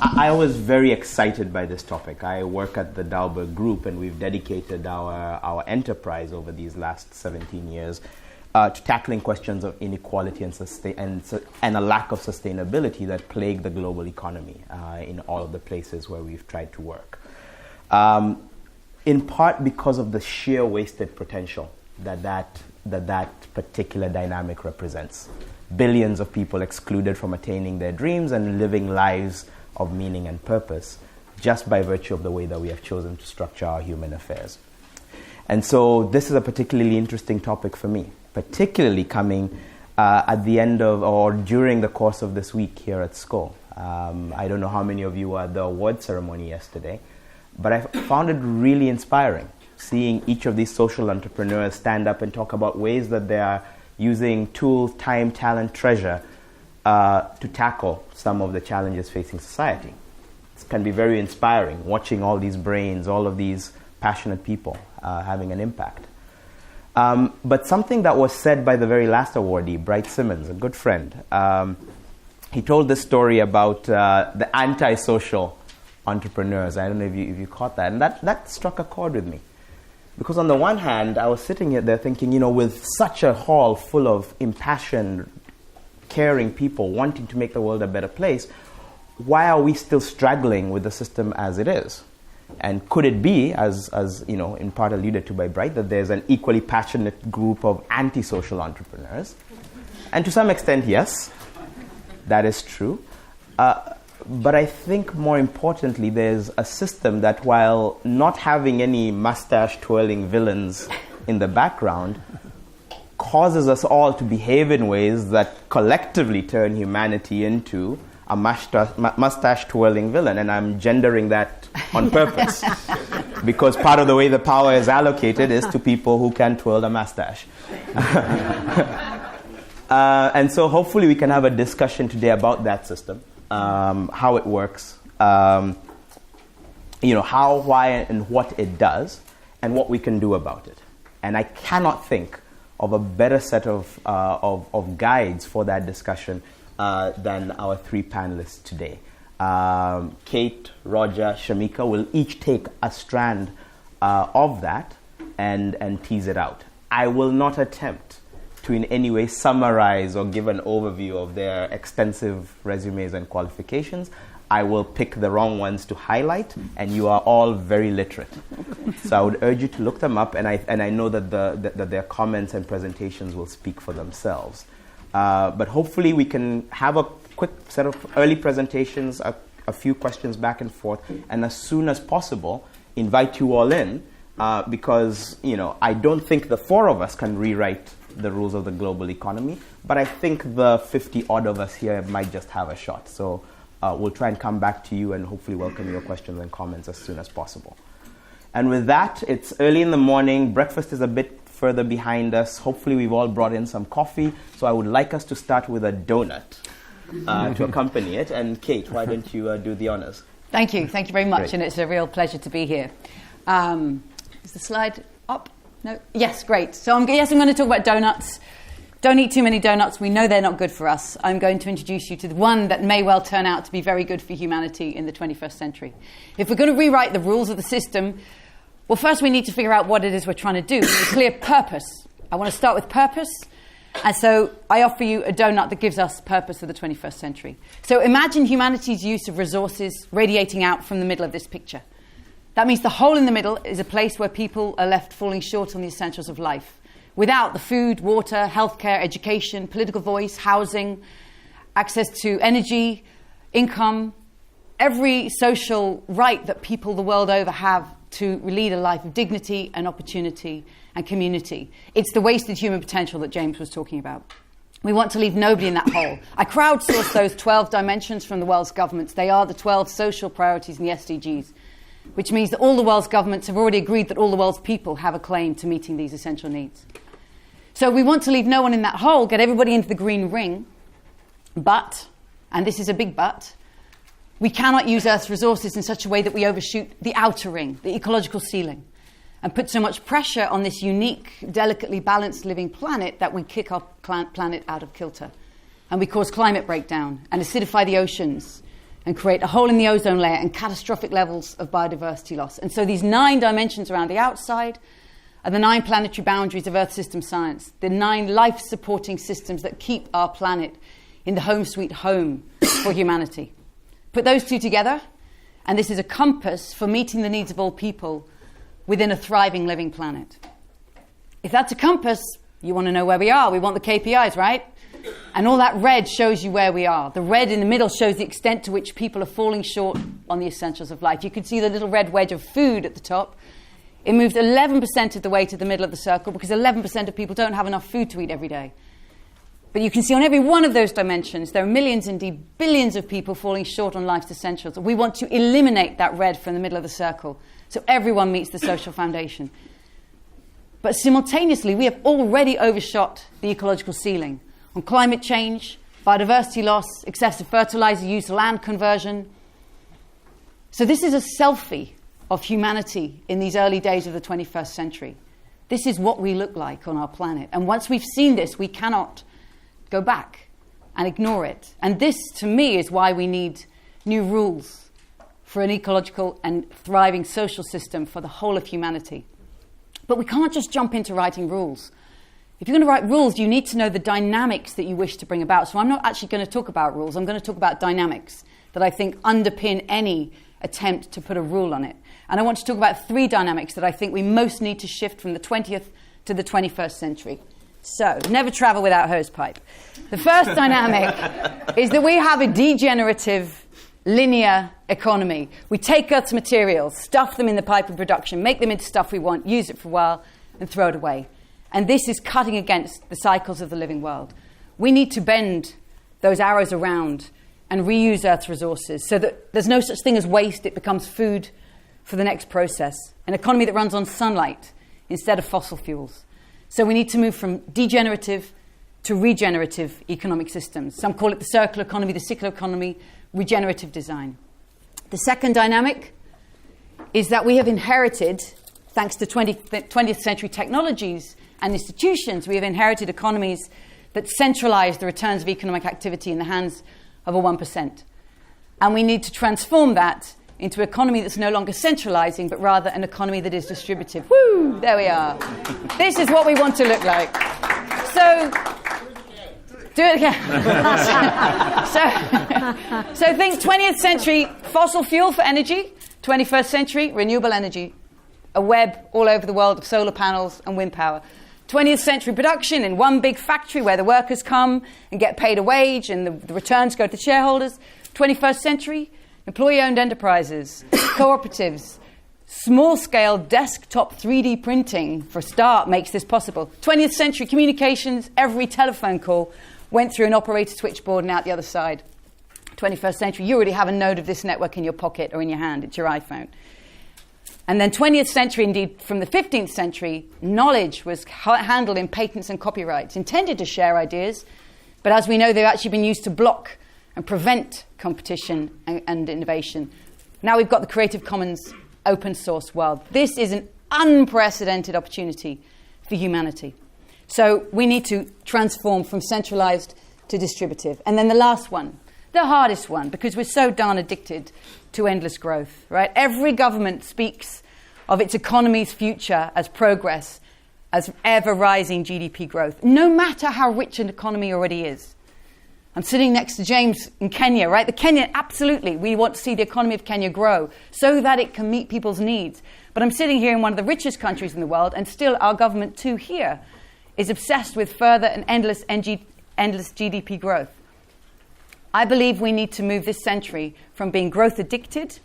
I was very excited by this topic. I work at the Dalberg group, and we've dedicated our enterprise over these last 17 years to tackling questions of inequality and a lack of sustainability that plague the global economy in all of the places where we've tried to work. In part because of the sheer wasted potential that particular dynamic represents. Billions of people excluded from attaining their dreams and living lives of meaning and purpose just by virtue of the way that we have chosen to structure our human affairs. And so this is a particularly interesting topic for me, particularly coming at the end of or during the course of this week here at Skoll. I don't know how many of you were at the award ceremony yesterday, but I found it really inspiring seeing each of these social entrepreneurs stand up and talk about ways that they are using tools, time, talent, treasure to tackle some of the challenges facing society. It can be very inspiring watching all these brains, all of these passionate people having an impact. But something that was said by the very last awardee, Bright Simmons, a good friend, he told this story about the antisocial entrepreneurs. I don't know if you caught that. And that struck a chord with me. Because on the one hand, I was sitting there thinking, with such a hall full of impassioned, caring people wanting to make the world a better place, why are we still struggling with the system as it is? And could it be, as in part alluded to by Bright, that there's an equally passionate group of antisocial entrepreneurs? And to some extent, yes, that is true. But I think more importantly, there's a system that, while not having any mustache-twirling villains in the background, causes us all to behave in ways that collectively turn humanity into a mustache-twirling villain. And I'm gendering that on purpose, because part of the way the power is allocated is to people who can twirl a mustache. And so hopefully we can have a discussion today about that system. How it works, how, why, and what it does, and what we can do about it. And I cannot think of a better set of guides for that discussion than our three panelists today. Kate, Roger, Shamika will each take a strand of that and tease it out. I will not attempt to in any way summarize or give an overview of their extensive resumes and qualifications. I will pick the wrong ones to highlight, and you are all very literate. So I would urge you to look them up, and I know that their comments and presentations will speak for themselves. But hopefully we can have a quick set of early presentations, a few questions back and forth, and as soon as possible, invite you all in, because I don't think the four of us can rewrite the rules of the global economy, but I think the 50 odd of us here might just have a shot. So we'll try and come back to you and hopefully welcome your questions and comments as soon as possible. And with that, it's early in the morning. Breakfast is a bit further behind us. Hopefully we've all brought in some coffee. So I would like us to start with a donut to accompany it. And Kate, why don't you do the honors? Thank you. Thank you very much. Great. And it's a real pleasure to be here. Is the slide up? No? Yes, great. So I'm going to talk about donuts. Don't eat too many donuts. We know they're not good for us. I'm going to introduce you to the one that may well turn out to be very good for humanity in the 21st century. If we're going to rewrite the rules of the system, well, first we need to figure out what it is we're trying to do. With a clear purpose. I want to start with purpose. And so I offer you a donut that gives us purpose for the 21st century. So imagine humanity's use of resources radiating out from the middle of this picture. That means the hole in the middle is a place where people are left falling short on the essentials of life. Without the food, water, healthcare, education, political voice, housing, access to energy, income, every social right that people the world over have to lead a life of dignity and opportunity and community. It's the wasted human potential that James was talking about. We want to leave nobody in that hole. I crowdsourced those 12 dimensions from the world's governments. They are the 12 social priorities in the SDGs, which means that all the world's governments have already agreed that all the world's people have a claim to meeting these essential needs. So we want to leave no one in that hole, get everybody into the green ring, but, and this is a big but, we cannot use Earth's resources in such a way that we overshoot the outer ring, the ecological ceiling, and put so much pressure on this unique, delicately balanced living planet that we kick our planet out of kilter. And we cause climate breakdown and acidify the oceans, and create a hole in the ozone layer and catastrophic levels of biodiversity loss. And so these 9 dimensions around the outside are the 9 planetary boundaries of Earth system science, the 9 life-supporting systems that keep our planet in the home sweet home for humanity. Put those 2 together, and this is a compass for meeting the needs of all people within a thriving, living planet. If that's a compass, you want to know where we are. We want the KPIs, right? And all that red shows you where we are. The red in the middle shows the extent to which people are falling short on the essentials of life. You can see the little red wedge of food at the top. It moved 11% of the way to the middle of the circle because 11% of people don't have enough food to eat every day. But you can see on every one of those dimensions, there are millions, indeed billions of people falling short on life's essentials. We want to eliminate that red from the middle of the circle so everyone meets the social foundation. But simultaneously, we have already overshot the ecological ceiling on climate change, biodiversity loss, excessive fertilizer use, land conversion. So this is a selfie of humanity in these early days of the 21st century. This is what we look like on our planet. And once we've seen this, we cannot go back and ignore it. And this, to me, is why we need new rules for an ecological and thriving social system for the whole of humanity. But we can't just jump into writing rules. If you're going to write rules, you need to know the dynamics that you wish to bring about. So I'm not actually going to talk about rules. I'm going to talk about dynamics that I think underpin any attempt to put a rule on it. And I want to talk about 3 dynamics that I think we most need to shift from the 20th to the 21st century. So, never travel without hosepipe. The first dynamic is that we have a degenerative, linear economy. We take Earth's materials, stuff them in the pipe of production, make them into stuff we want, use it for a while, and throw it away. And this is cutting against the cycles of the living world. We need to bend those arrows around and reuse Earth's resources so that there's no such thing as waste. It becomes food for the next process. An economy that runs on sunlight instead of fossil fuels. So we need to move from degenerative to regenerative economic systems. Some call it the circular economy, the cyclical economy, regenerative design. The second dynamic is that we have inherited, thanks to 20th century technologies and institutions, we have inherited economies that centralize the returns of economic activity in the hands of a 1%. And we need to transform that into an economy that's no longer centralizing, but rather an economy that is distributive. Woo! There we are. This is what we want to look like. So, do it again. So think 20th century fossil fuel for energy, 21st century renewable energy, a web all over the world of solar panels and wind power. 20th century production in one big factory where the workers come and get paid a wage and the returns go to shareholders. 21st century employee-owned enterprises, cooperatives, small-scale desktop 3D printing, for a start, makes this possible. 20th century communications, every telephone call went through an operator switchboard and out the other side. 21st century, you already have a node of this network in your pocket or in your hand. It's your iPhone. And then 20th century, indeed, from the 15th century, knowledge was handled in patents and copyrights, intended to share ideas, but as we know, they've actually been used to block and prevent competition and innovation. Now we've got the Creative Commons open source world. This is an unprecedented opportunity for humanity. So we need to transform from centralized to distributive. And then the last one, the hardest one, because we're so darn addicted to endless growth, right? Every government speaks of its economy's future as progress, as ever-rising GDP growth, no matter how rich an economy already is. I'm sitting next to James in Kenya, right? The Kenyan, absolutely, we want to see the economy of Kenya grow so that it can meet people's needs. But I'm sitting here in one of the richest countries in the world, and still our government too here is obsessed with further and endless GDP growth. I believe we need to move this century from being growth addicted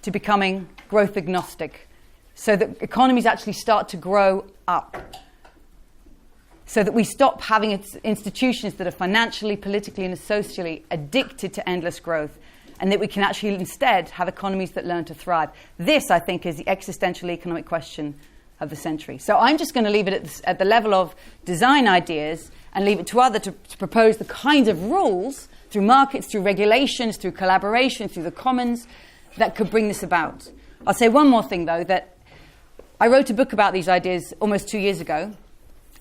to becoming growth agnostic, so that economies actually start to grow up, so that we stop having institutions that are financially, politically, and socially addicted to endless growth, and that we can actually instead have economies that learn to thrive. This, I think, is the existential economic question of the century. So I'm just going to leave it at the level of design ideas and leave it to others to propose the kinds of rules through markets, through regulations, through collaboration, through the commons that could bring this about. I'll say one more thing, though, that I wrote a book about these ideas almost 2 years ago.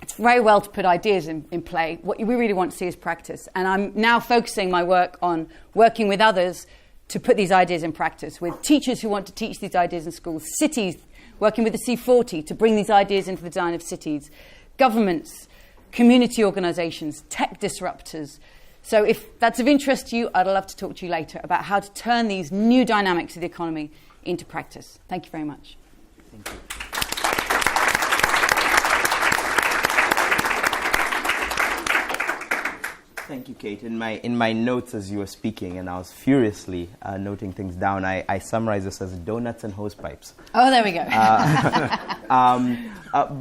It's very well to put ideas in play. What we really want to see is practice. And I'm now focusing my work on working with others to put these ideas in practice, with teachers who want to teach these ideas in schools, cities working with the C40 to bring these ideas into the design of cities, governments, community organisations, tech disruptors. So if that's of interest to you, I'd love to talk to you later about how to turn these new dynamics of the economy into practice. Thank you very much. Thank you. Thank you, Kate. In my notes as you were speaking, and I was furiously noting things down, I summarized this as donuts and hosepipes. Oh, there we go.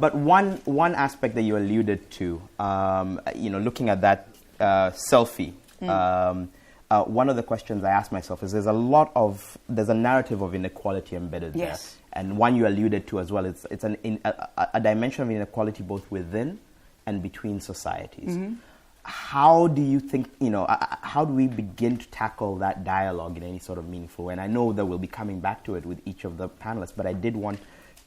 But one aspect that you alluded to, looking at that selfie, one of the questions I asked myself is there's a narrative of inequality embedded there. And one you alluded to as well, it's a dimension of inequality both within and between societies. Mm-hmm. How do you think, how do we begin to tackle that dialogue in any sort of meaningful way? And I know that we'll be coming back to it with each of the panelists, but I did want,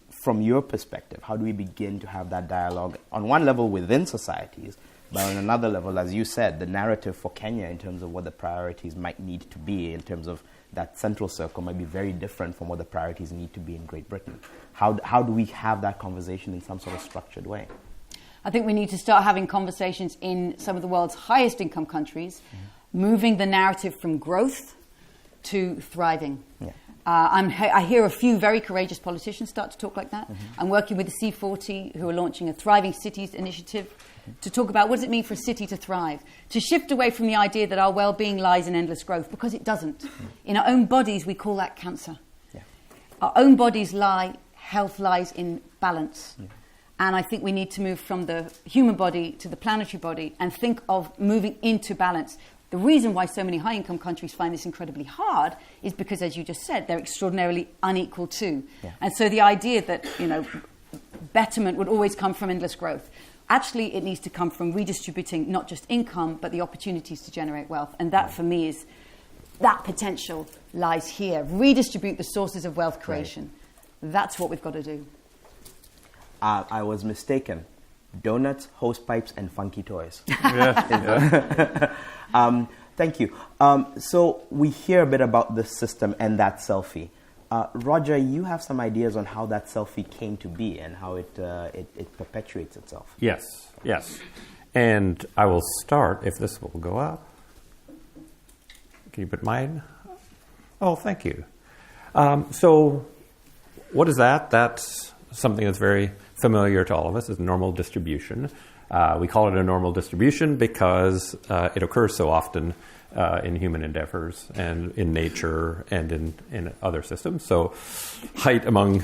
from your perspective, how do we begin to have that dialogue on one level within societies, but on another level, as you said, the narrative for Kenya in terms of what the priorities might need to be in terms of that central circle might be very different from what the priorities need to be in Great Britain. How do we have that conversation in some sort of structured way? I think we need to start having conversations in some of the world's highest income countries, moving the narrative from growth to thriving. Yeah. I hear a few very courageous politicians start to talk like that. Mm-hmm. I'm working with the C40 who are launching a Thriving Cities initiative to talk about what does it mean for a city to thrive, to shift away from the idea that our well-being lies in endless growth, because it doesn't. In our own bodies, we call that cancer. Yeah. Our own bodies health lies in balance. Yeah. And I think we need to move from the human body to the planetary body and think of moving into balance. The reason why so many high-income countries find this incredibly hard is because, as you just said, they're extraordinarily unequal too. Yeah. And so the idea that, betterment would always come from endless growth. Actually, it needs to come from redistributing not just income, but the opportunities to generate wealth. And that, for me, is that potential lies here. Redistribute the sources of wealth creation. Right. That's what we've got to do. I was mistaken. Donuts, hosepipes, and funky toys. Thank you. So we hear a bit about the system and that selfie. Roger, you have some ideas on how that selfie came to be and how it perpetuates itself. Yes. And I will start, if this will go up. Can you put mine? Oh, thank you. So what is that? That's something that's very familiar to all of us, is normal distribution. We call it a normal distribution because it occurs so often in human endeavors and in nature and in other systems. So height among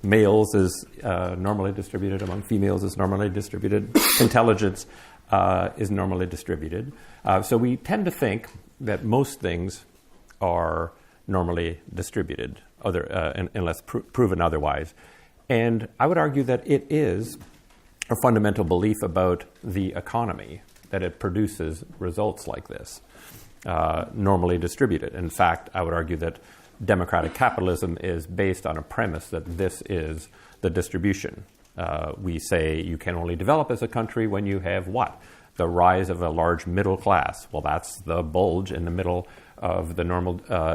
males is normally distributed, among females is normally distributed, intelligence is normally distributed. So we tend to think that most things are normally distributed, unless proven otherwise. And I would argue that it is a fundamental belief about the economy, that it produces results like this, normally distributed. In fact, I would argue that democratic capitalism is based on a premise that this is the distribution. We say you can only develop as a country when you have what? The rise of a large middle class. Well, that's the bulge in the middle of the normal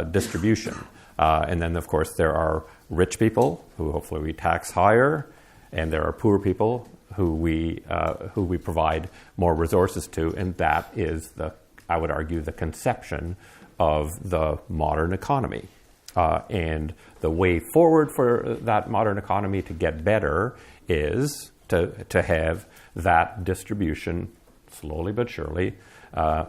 distribution. And then, of course, there are rich people who hopefully we tax higher, and there are poor people who we provide more resources to, and that is I would argue, the conception of the modern economy. And the way forward for that modern economy to get better is to have that distribution slowly but surely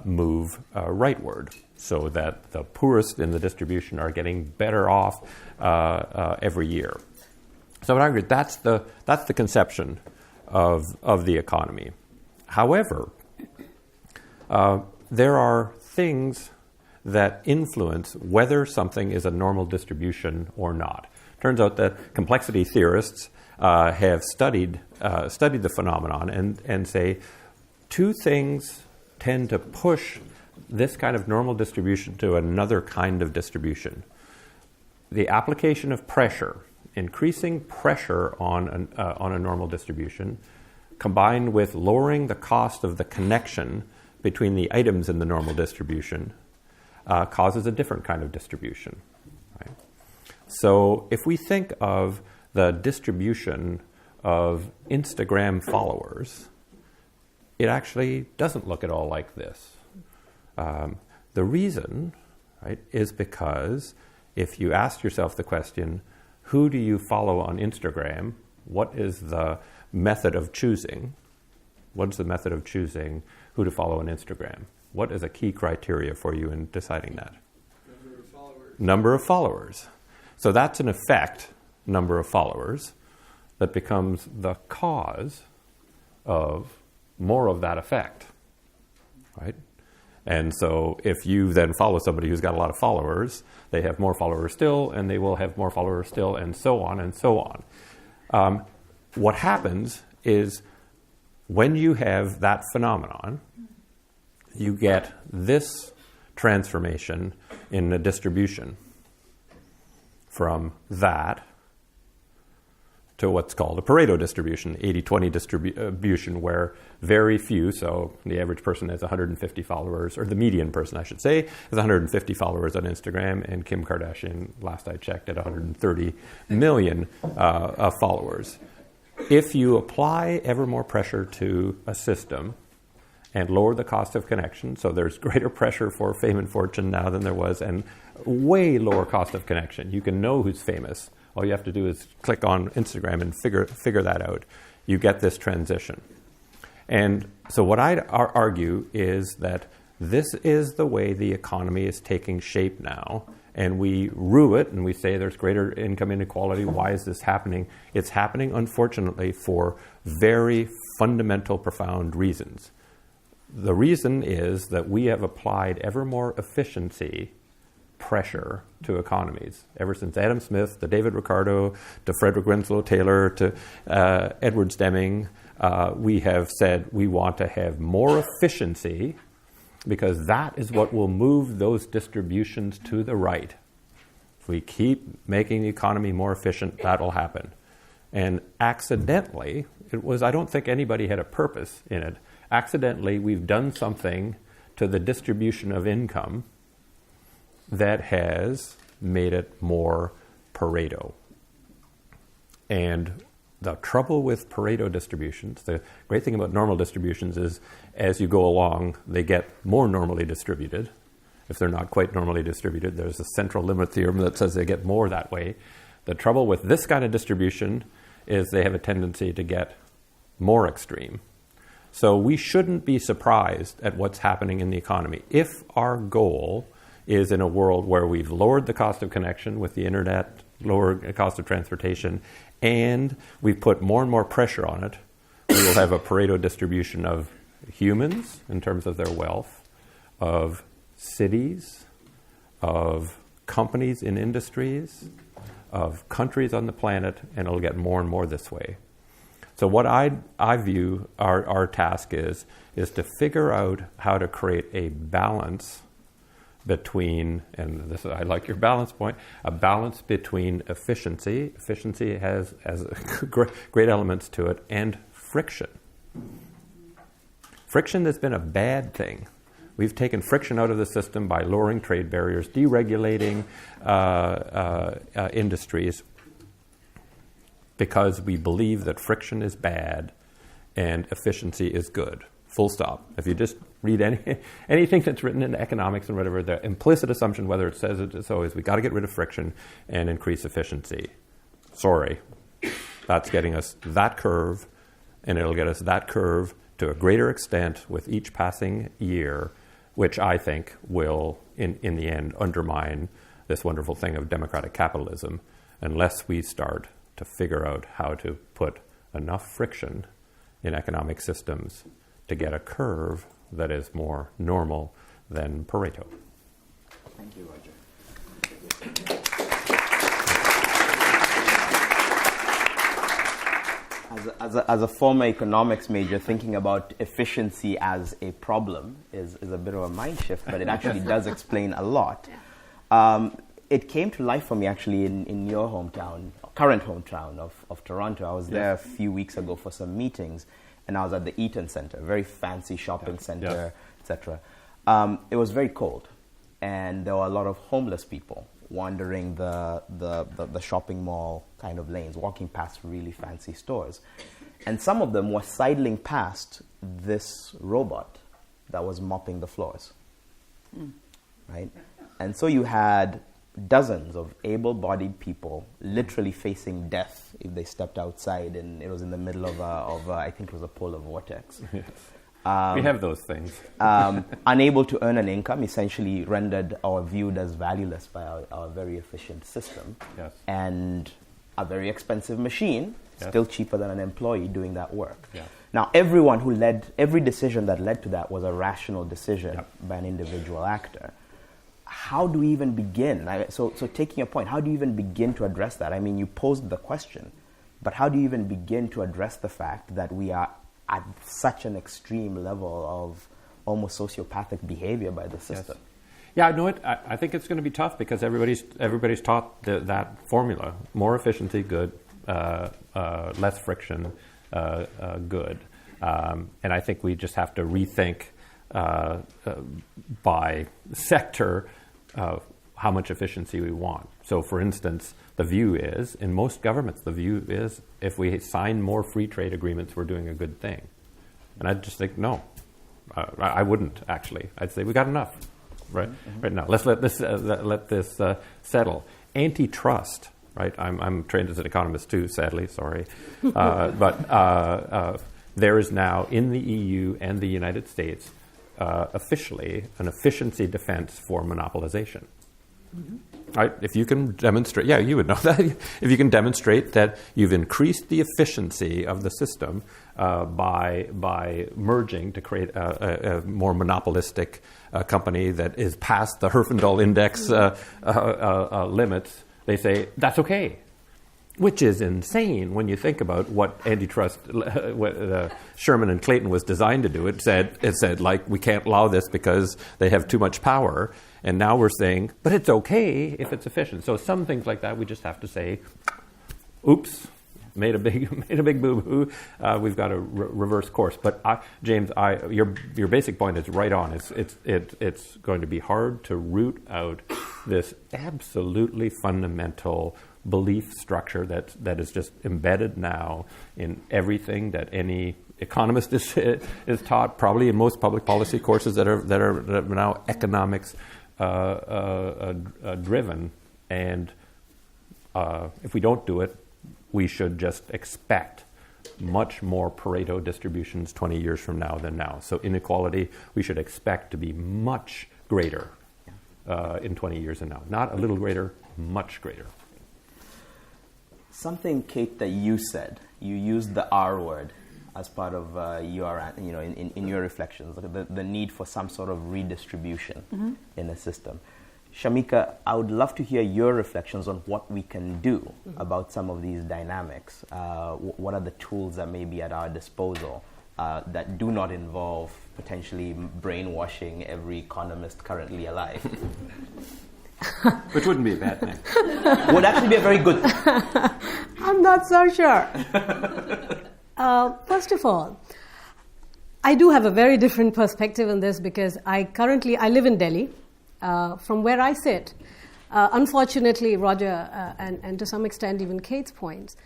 move rightward, so that the poorest in the distribution are getting better off every year. So I would argue that's the conception of the economy. However, there are things that influence whether something is a normal distribution or not. Turns out that complexity theorists have studied the phenomenon and say two things tend to push this kind of normal distribution to another kind of distribution. The application of pressure, increasing pressure on a normal distribution, combined with lowering the cost of the connection between the items in the normal distribution, causes a different kind of distribution. Right? So if we think of the distribution of Instagram followers, it actually doesn't look at all like this. The reason, right, is because if you ask yourself the question, who do you follow on Instagram? What is the method of choosing? What is the method of choosing who to follow on Instagram? What is a key criteria for you in deciding that? Number of followers. Number of followers. So that's an effect, number of followers, that becomes the cause of more of that effect, right? And so if you then follow somebody who's got a lot of followers, they have more followers still, and they will have more followers still, and so on and so on. What happens is when you have that phenomenon, you get this transformation in the distribution from that to what's called a Pareto distribution, 80-20 distribution, where very few, so the average person has 150 followers, or the median person, I should say, has 150 followers on Instagram, and Kim Kardashian, last I checked, had 130 million followers. If you apply ever more pressure to a system and lower the cost of connection, so there's greater pressure for fame and fortune now than there was, and way lower cost of connection. You can know who's famous. All you have to do is click on Instagram and figure that out. You get this transition. And so what I'd argue is that this is the way the economy is taking shape now. And we rue it and we say there's greater income inequality. Why is this happening? It's happening, unfortunately, for very fundamental, profound reasons. The reason is that we have applied ever more efficiency pressure to economies. Ever since Adam Smith, to David Ricardo, to Frederick Winslow Taylor, to Edward Deming, we have said we want to have more efficiency because that is what will move those distributions to the right. If we keep making the economy more efficient, that will happen. And accidentally, I don't think anybody had a purpose in it. Accidentally, we've done something to the distribution of income that has made it more Pareto. And the trouble with Pareto distributions, the great thing about normal distributions is as you go along, they get more normally distributed. If they're not quite normally distributed, there's a central limit theorem that says they get more that way. The trouble with this kind of distribution is they have a tendency to get more extreme. So we shouldn't be surprised at what's happening in the economy. If our goal is in a world where we've lowered the cost of connection with the internet, lowered the cost of transportation, and we've put more and more pressure on it, we will have a Pareto distribution of humans in terms of their wealth, of cities, of companies in industries, of countries on the planet, and it'll get more and more this way. So what I view our task is to figure out how to create a balance between, and this I like your balance point, a balance between efficiency. Efficiency has great elements to it, and friction. Friction has been a bad thing. We've taken friction out of the system by lowering trade barriers, deregulating industries, because we believe that friction is bad and efficiency is good. Full stop. If you just read anything that's written in economics and whatever, the implicit assumption, whether it says it so, is we got to get rid of friction and increase efficiency. Sorry. That's getting us that curve, and it'll get us that curve to a greater extent with each passing year, which I think will, in the end, undermine this wonderful thing of democratic capitalism, unless we start to figure out how to put enough friction in economic systems to get a curve that is more normal than Pareto. Thank you, Roger. As a former economics major, thinking about efficiency as a problem is a bit of a mind shift, but it actually does explain a lot. It came to life for me actually in your hometown, current hometown of Toronto. I was there a few weeks ago for some meetings, and I was at the Eaton Center, a very fancy shopping center, etc. It was very cold. and there were a lot of homeless people wandering the shopping mall kind of lanes, walking past really fancy stores. And some of them were sidling past this robot that was mopping the floors, right? And so you had dozens of able-bodied people literally facing death if they stepped outside, and it was in the middle of I think it was a polar vortex. Yes. We have those things. Unable to earn an income, essentially rendered or viewed as valueless by our very efficient system. Yes. And a very expensive machine, yes, still cheaper than an employee doing that work. Yeah. Now, every decision that led to that was a rational decision, yep, by an individual actor. How do we even begin? So taking your point, how do you even begin to address that? I mean, you posed the question, but how do you even begin to address the fact that we are at such an extreme level of almost sociopathic behavior by the system? Yes. Yeah, I know it. I think it's going to be tough because everybody's taught that formula: more efficiency, good; less friction, good. And I think we just have to rethink by sector how much efficiency we want. So, for instance, the view is, in most governments, the view is if we sign more free trade agreements, we're doing a good thing. And I'd just think, no, I wouldn't actually. I'd say we got enough, right? Mm-hmm. Right now, let's let this settle. Antitrust, right? I'm trained as an economist too, sadly. Sorry, but there is now in the EU and the United States officially an efficiency defense for monopolization. Mm-hmm. Right? If you can demonstrate, yeah, you would know that. If you can demonstrate that you've increased the efficiency of the system by merging to create a more monopolistic company that is past the Herfindahl Index limits, they say that's okay. Which is insane when you think about what antitrust, what Sherman and Clayton was designed to do. It said like, we can't allow this because they have too much power. And now we're saying, but it's okay if it's efficient. So some things like that, we just have to say, oops, made a big boo-boo. We've got to reverse course. But James, your basic point is right on. It's going to be hard to root out this absolutely fundamental belief structure that is just embedded now in everything that any economist is taught, probably in most public policy courses that are now economics driven. And if we don't do it, we should just expect much more Pareto distributions 20 years from now than now. So inequality, we should expect to be much greater in 20 years from now. Not a little greater, much greater. Something, Kate, that you said, you used the R word as part of your, in your reflections, the need for some sort of redistribution, mm-hmm, in the system. Shamika, I would love to hear your reflections on what we can do, mm-hmm, about some of these dynamics. What are the tools that may be at our disposal that do not involve potentially brainwashing every economist currently alive? Which wouldn't be a bad thing. Would actually be a very good thing. I'm not so sure. First of all, I do have a very different perspective on this because I live in Delhi. From where I sit, unfortunately, Roger, and to some extent even Kate's points,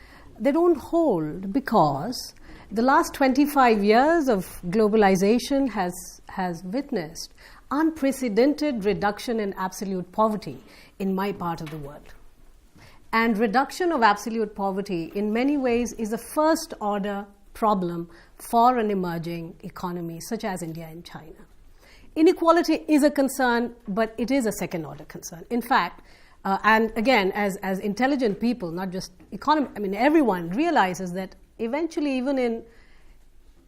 they don't hold because the last 25 years of globalization has witnessed unprecedented reduction in absolute poverty in my part of the world. And reduction of absolute poverty in many ways is a first order problem for an emerging economy such as India and China. Inequality is a concern, but it is a second order concern. In fact, and again, as intelligent people, not just economists, everyone realizes that eventually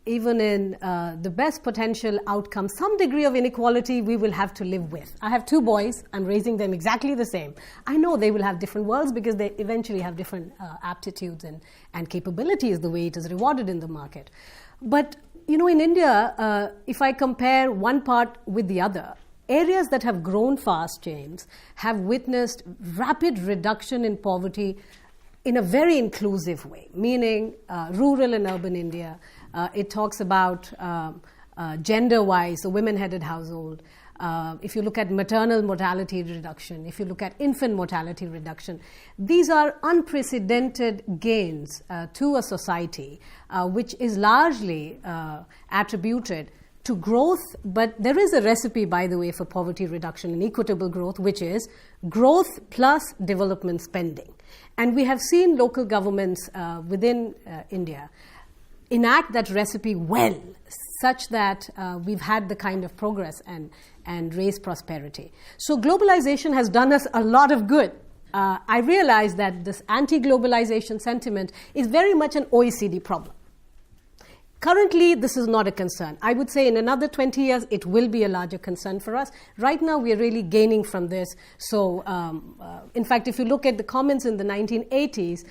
even in the best potential outcome, some degree of inequality we will have to live with. I have 2 boys. I'm raising them exactly the same. I know they will have different worlds because they eventually have different aptitudes and capabilities the way it is rewarded in the market. But, in India, if I compare one part with the other, areas that have grown fast, James, have witnessed rapid reduction in poverty in a very inclusive way, meaning rural and urban India. It talks about gender-wise, a women-headed household. if you look at maternal mortality reduction, if you look at infant mortality reduction, these are unprecedented gains to a society, which is largely attributed to growth, but there is a recipe, by the way, for poverty reduction and equitable growth, which is growth plus development spending. And we have seen local governments within India enact that recipe well, such that we've had the kind of progress and raised prosperity. So globalization has done us a lot of good. I realize that this anti-globalization sentiment is very much an OECD problem. Currently, this is not a concern. I would say in another 20 years, it will be a larger concern for us. Right now, we are really gaining from this. So, in fact, if you look at the comments in the 1980s,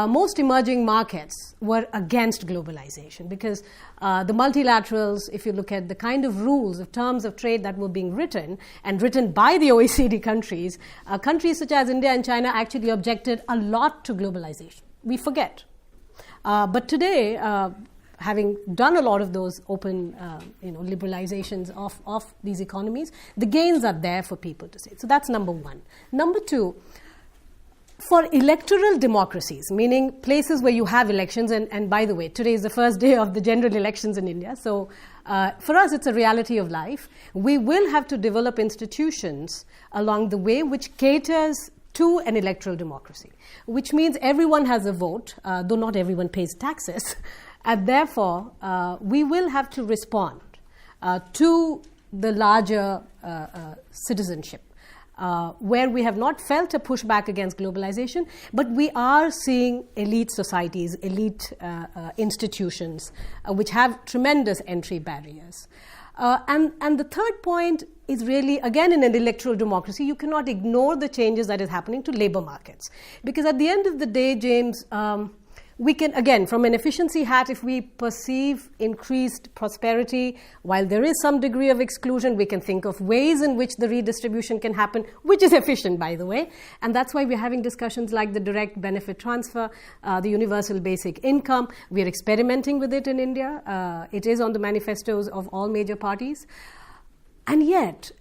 most emerging markets were against globalization because the multilaterals, if you look at the kind of rules of terms of trade that were being written and written by the OECD countries, countries such as India and China actually objected a lot to globalization. We forget. But today, having done a lot of those open liberalizations of these economies, the gains are there for people to see. So that's number one. Number two, for electoral democracies, meaning places where you have elections, and by the way, today is the first day of the general elections in India, so for us it's a reality of life. We will have to develop institutions along the way which caters to an electoral democracy, which means everyone has a vote, though not everyone pays taxes. And therefore, we will have to respond to the larger citizenship, where we have not felt a pushback against globalization, but we are seeing elite societies, elite institutions, which have tremendous entry barriers. And the third point is really, again, in an electoral democracy, you cannot ignore the changes that is happening to labor markets. Because at the end of the day, James, we can, again, from an efficiency hat, if we perceive increased prosperity, while there is some degree of exclusion, we can think of ways in which the redistribution can happen, which is efficient, by the way. And that's why we're having discussions like the direct benefit transfer, the universal basic income. We're experimenting with it in India. It is on the manifestos of all major parties. And yet,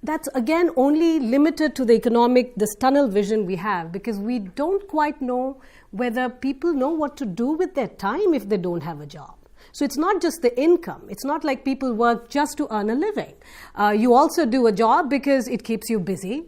that's again only limited to this tunnel vision we have, because we don't quite know whether people know what to do with their time if they don't have a job. So it's not just the income. It's not like people work just to earn a living. You also do a job because it keeps you busy.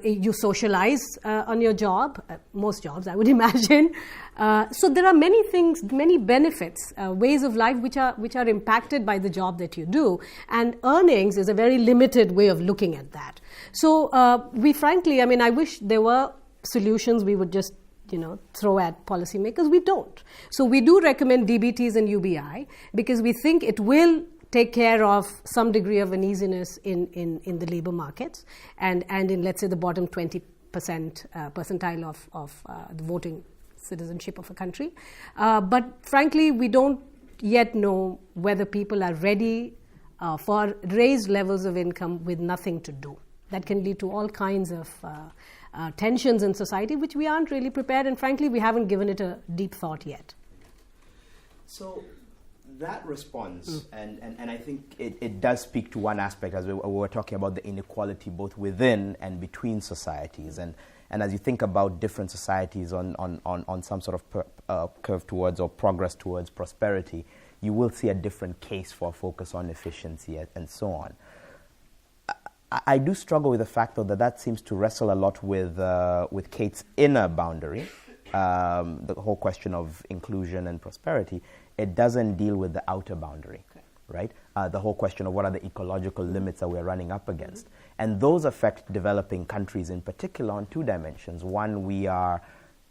You socialize on your job, most jobs, I would imagine. So there are many things, many benefits, ways of life which are impacted by the job that you do. And earnings is a very limited way of looking at that. So we frankly, I wish there were solutions we would just throw at policymakers. We don't. So we do recommend DBTs and UBI because we think it will take care of some degree of uneasiness in the labor markets and in, let's say, the bottom 20% percentile of the voting citizenship of a country. But frankly, we don't yet know whether people are ready for raised levels of income with nothing to do. That can lead to all kinds of tensions in society, which we aren't really prepared, and frankly, we haven't given it a deep thought yet. So that response, and I think it does speak to one aspect, as we were talking about the inequality both within and between societies. And as you think about different societies on some sort of curve towards or progress towards prosperity, you will see a different case for a focus on efficiency and so on. I do struggle with the fact, though, that seems to wrestle a lot with Kate's inner boundary, the whole question of inclusion and prosperity. It doesn't deal with the outer boundary, right? The whole question of what are the ecological limits that we're running up against. And those affect developing countries in particular on two dimensions. One, we are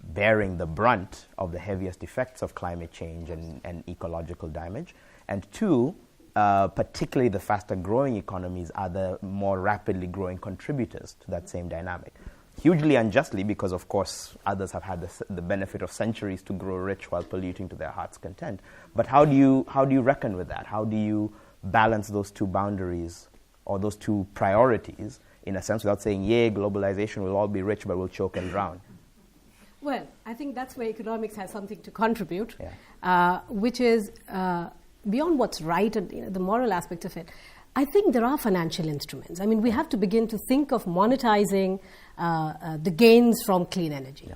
bearing the brunt of the heaviest effects of climate change and ecological damage. And two, particularly the faster growing economies are the more rapidly growing contributors to that same dynamic. Hugely unjustly, because of course others have had the benefit of centuries to grow rich while polluting to their heart's content. But how do you reckon with that? How do you balance those two boundaries or those two priorities in a sense without saying, yay, globalization, we'll all be rich but we'll choke and drown? Well, I think that's where economics has something to contribute, yeah. Which is beyond what's right and the moral aspect of it. I think there are financial instruments. I mean, we have to begin to think of monetizing the gains from clean energy. Yeah.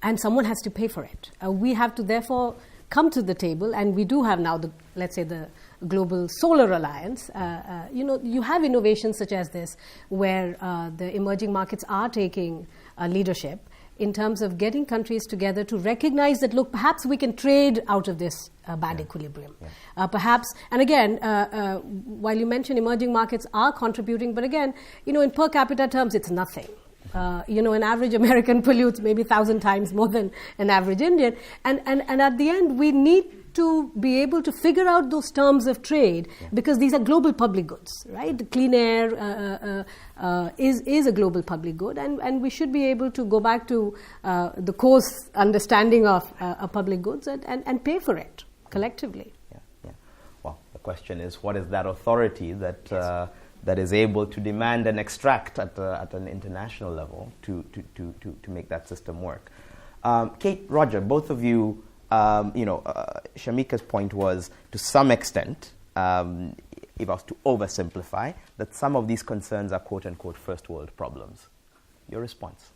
And someone has to pay for it. We have to therefore come to the table, and we do have now let's say the Global Solar Alliance. You have innovations such as this, where the emerging markets are taking leadership in terms of getting countries together to recognize that, look, perhaps we can trade out of this bad equilibrium. Yeah. Perhaps, and again, while you mentioned emerging markets are contributing, but again, in per capita terms, it's nothing. An average American pollutes maybe 1,000 times more than an average Indian. And at the end, we need to be able to figure out those terms of trade, because these are global public goods, right? Clean air is a global public good, and we should be able to go back to the coarse understanding of public goods and pay for it collectively. Yeah. Well, the question is, what is that authority that that is able to demand and extract at an international level to make that system work? Kate, Roger, both of you, Shamika's point was, to some extent, if I was to oversimplify, that some of these concerns are quote-unquote first world problems. Your response?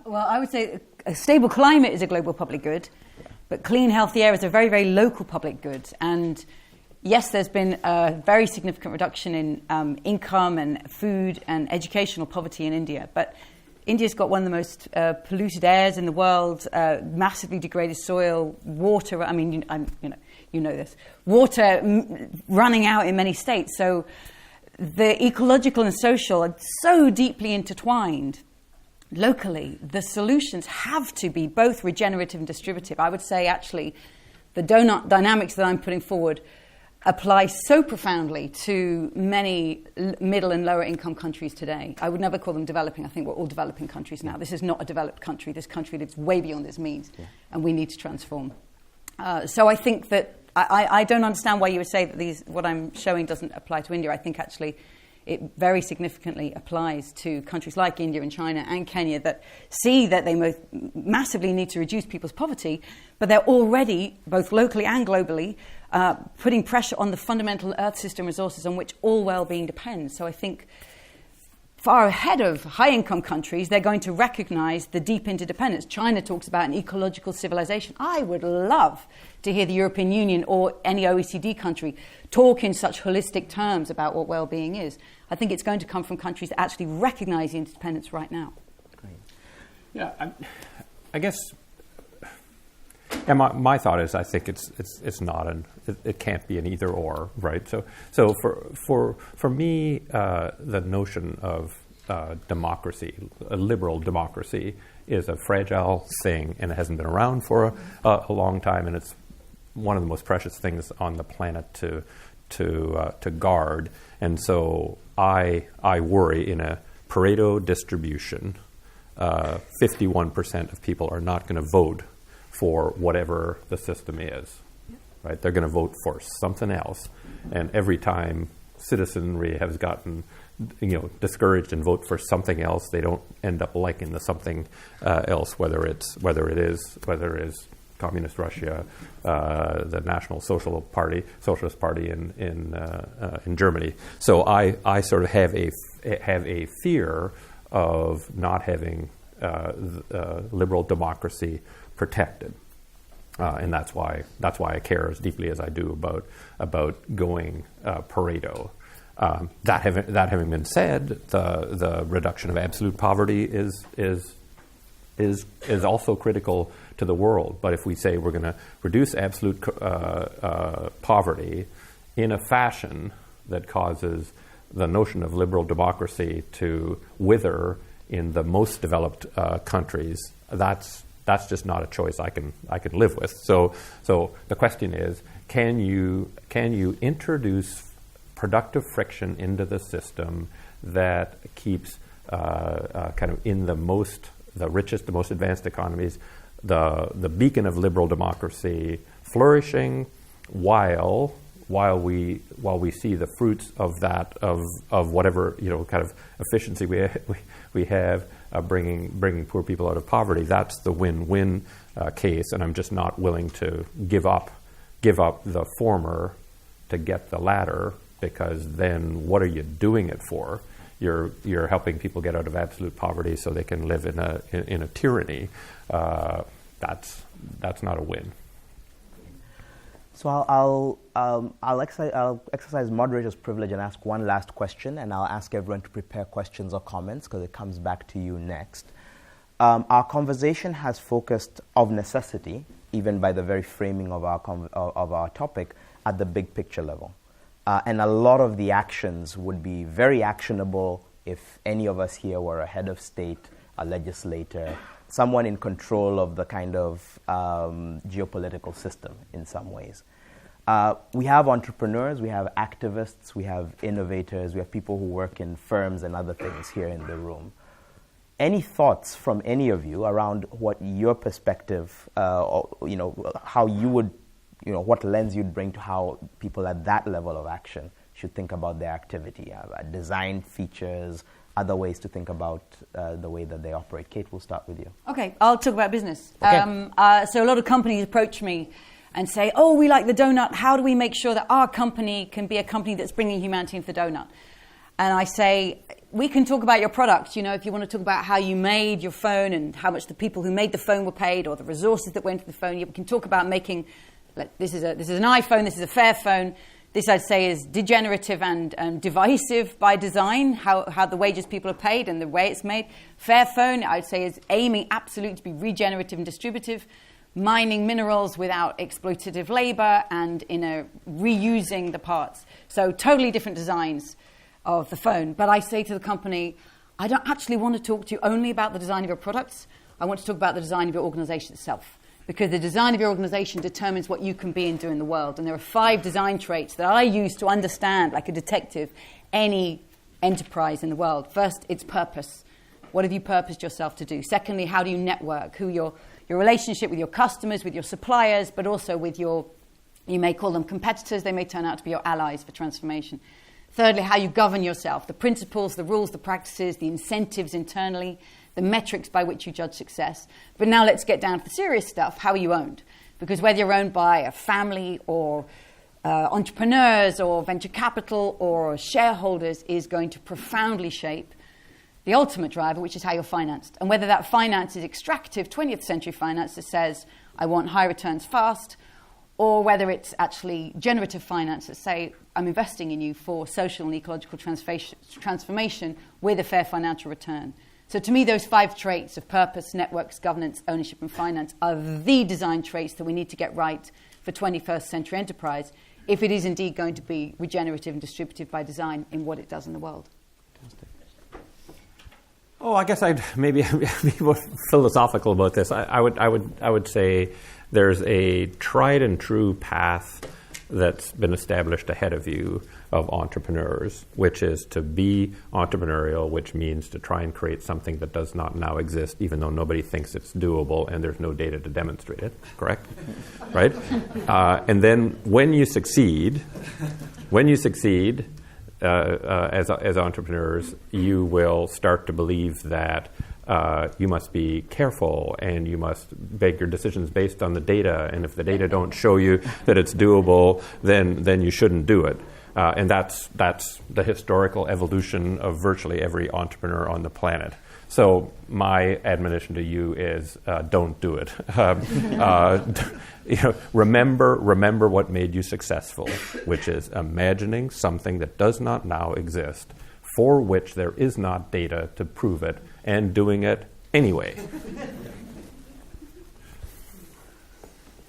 Well, I would say a stable climate is a global public good, but clean, healthy air is a very, very local public good. And yes, there's been a very significant reduction in income and food and educational poverty in India, but India's got one of the most polluted airs in the world, massively degraded soil, water. I mean, you know this. Water running out in many states. So the ecological and social are so deeply intertwined. Locally, the solutions have to be both regenerative and distributive. I would say, actually, the donut dynamics that I'm putting forward apply so profoundly to many middle and lower income countries today. I would never call them developing. I think we're all developing countries now. This is not a developed country. This country lives way beyond its means, and we need to transform. So I think that I don't understand why you would say that what I'm showing doesn't apply to India. I think actually it very significantly applies to countries like India and China and Kenya that see that they massively need to reduce people's poverty, but they're already, both locally and globally, putting pressure on the fundamental earth system resources on which all well-being depends. So I think far ahead of high-income countries, they're going to recognize the deep interdependence. China talks about an ecological civilization. I would love to hear the European Union or any OECD country talk in such holistic terms about what well-being is. I think it's going to come from countries that actually recognize the interdependence right now. Great. Yeah, I guess. And my thought is, I think it's not it can't be an either or, right? So for me, the notion of democracy, a liberal democracy, is a fragile thing, and it hasn't been around for a long time, and it's one of the most precious things on the planet to guard. And so I worry, in a Pareto distribution, 51% of people are not going to vote for whatever the system is, right? They're going to vote for something else, and every time citizenry has gotten, discouraged and vote for something else, they don't end up liking the something else, whether it is Communist Russia, the National Socialist Party in Germany. So I sort of have a fear of not having liberal democracy protected, and that's why I care as deeply as I do about going Pareto. That having been said, the reduction of absolute poverty is also critical to the world. But if we say we're going to reduce absolute poverty in a fashion that causes the notion of liberal democracy to wither in the most developed countries, that's just not a choice I can live with. So the question is, can you introduce productive friction into the system that keeps kind of in the richest, the most advanced economies, the beacon of liberal democracy flourishing, while we see the fruits of that of whatever kind of efficiency we have bringing poor people out of poverty. That's the win-win case, and I'm just not willing to give up the former to get the latter, because then what are you doing it for? You're helping people get out of absolute poverty so they can live in a tyranny. That's not a win. So I'll exercise moderator's privilege and ask one last question, and I'll ask everyone to prepare questions or comments because it comes back to you next. Our conversation has focused, of necessity, even by the very framing of our topic, at the big picture level. And a lot of the actions would be very actionable if any of us here were a head of state, a legislator, someone in control of the kind of geopolitical system in some ways. We have entrepreneurs, we have activists, we have innovators, we have people who work in firms and other things here in the room. Any thoughts from any of you around what your perspective, how you would, what lens you'd bring to how people at that level of action should think about their activity, design features, other ways to think about the way that they operate. Kate, we'll start with you. Okay, I'll talk about business. Okay. So a lot of companies approach me and say, oh, we like the donut. How do we make sure that our company can be a company that's bringing humanity into the donut? And I say, we can talk about your product. If you want to talk about how you made your phone and how much the people who made the phone were paid or the resources that went to the phone, you can talk about making, this is an iPhone, this is a fair phone. This, I'd say, is degenerative and divisive by design, how the wages people are paid and the way it's made. Fair phone, I'd say, is aiming absolutely to be regenerative and distributive, mining minerals without exploitative labor and reusing the parts. So totally different designs of the phone. But I say to the company, I don't actually want to talk to you only about the design of your products. I want to talk about the design of your organization itself. Because the design of your organization determines what you can be and do in the world. And there are 5 design traits that I use to understand, like a detective, any enterprise in the world. First, it's purpose. What have you purposed yourself to do? Secondly, how do you network? Who your relationship with your customers, with your suppliers, but also with you may call them competitors. They may turn out to be your allies for transformation. Thirdly, how you govern yourself. The principles, the rules, the practices, the incentives internally, the metrics by which you judge success. But now let's get down to the serious stuff. How are you owned? Because whether you're owned by a family or entrepreneurs or venture capital or shareholders is going to profoundly shape the ultimate driver, which is how you're financed. And whether that finance is extractive, 20th century finance that says, I want high returns fast, or whether it's actually generative finance that say, I'm investing in you for social and ecological transformation with a fair financial return. So to me, those 5 traits of purpose, networks, governance, ownership, and finance are the design traits that we need to get right for 21st century enterprise if it is indeed going to be regenerative and distributive by design in what it does in the world. Oh, I guess I'd maybe be more philosophical about this. I would say there's a tried and true path that's been established ahead of you of entrepreneurs, which is to be entrepreneurial, which means to try and create something that does not now exist, even though nobody thinks it's doable and there's no data to demonstrate it, correct? Right? And then when you succeed, as entrepreneurs, you will start to believe that you must be careful and you must make your decisions based on the data. And if the data don't show you that it's doable, then you shouldn't do it. And that's the historical evolution of virtually every entrepreneur on the planet. So my admonition to you is don't do it. Remember what made you successful, which is imagining something that does not now exist, for which there is not data to prove it, and doing it anyway.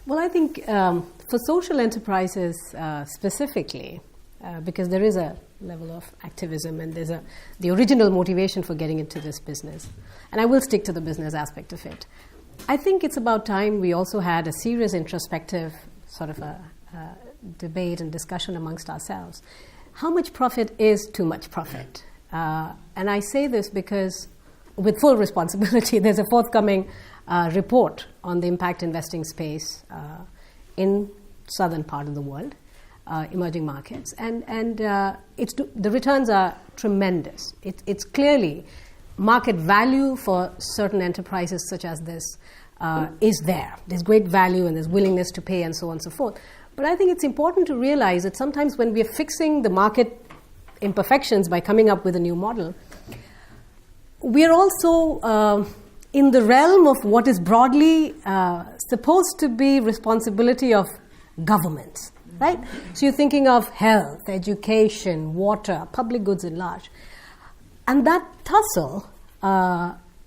Well, I think for social enterprises specifically, because there is a level of activism and there's the original motivation for getting into this business, and I will stick to the business aspect of it. I think it's about time we also had a serious introspective sort of a debate and discussion amongst ourselves. How much profit is too much profit? And I say this because, with full responsibility, there's a forthcoming report on the impact investing space in southern part of the world, emerging markets, and the returns are tremendous. It's clearly market value for certain enterprises such as this is there. There's great value and there's willingness to pay and so on and so forth. But I think it's important to realize that sometimes when we are fixing the market imperfections by coming up with a new model, we are also in the realm of what is broadly supposed to be responsibility of governments, right? So you're thinking of health, education, water, public goods at large. And that tussle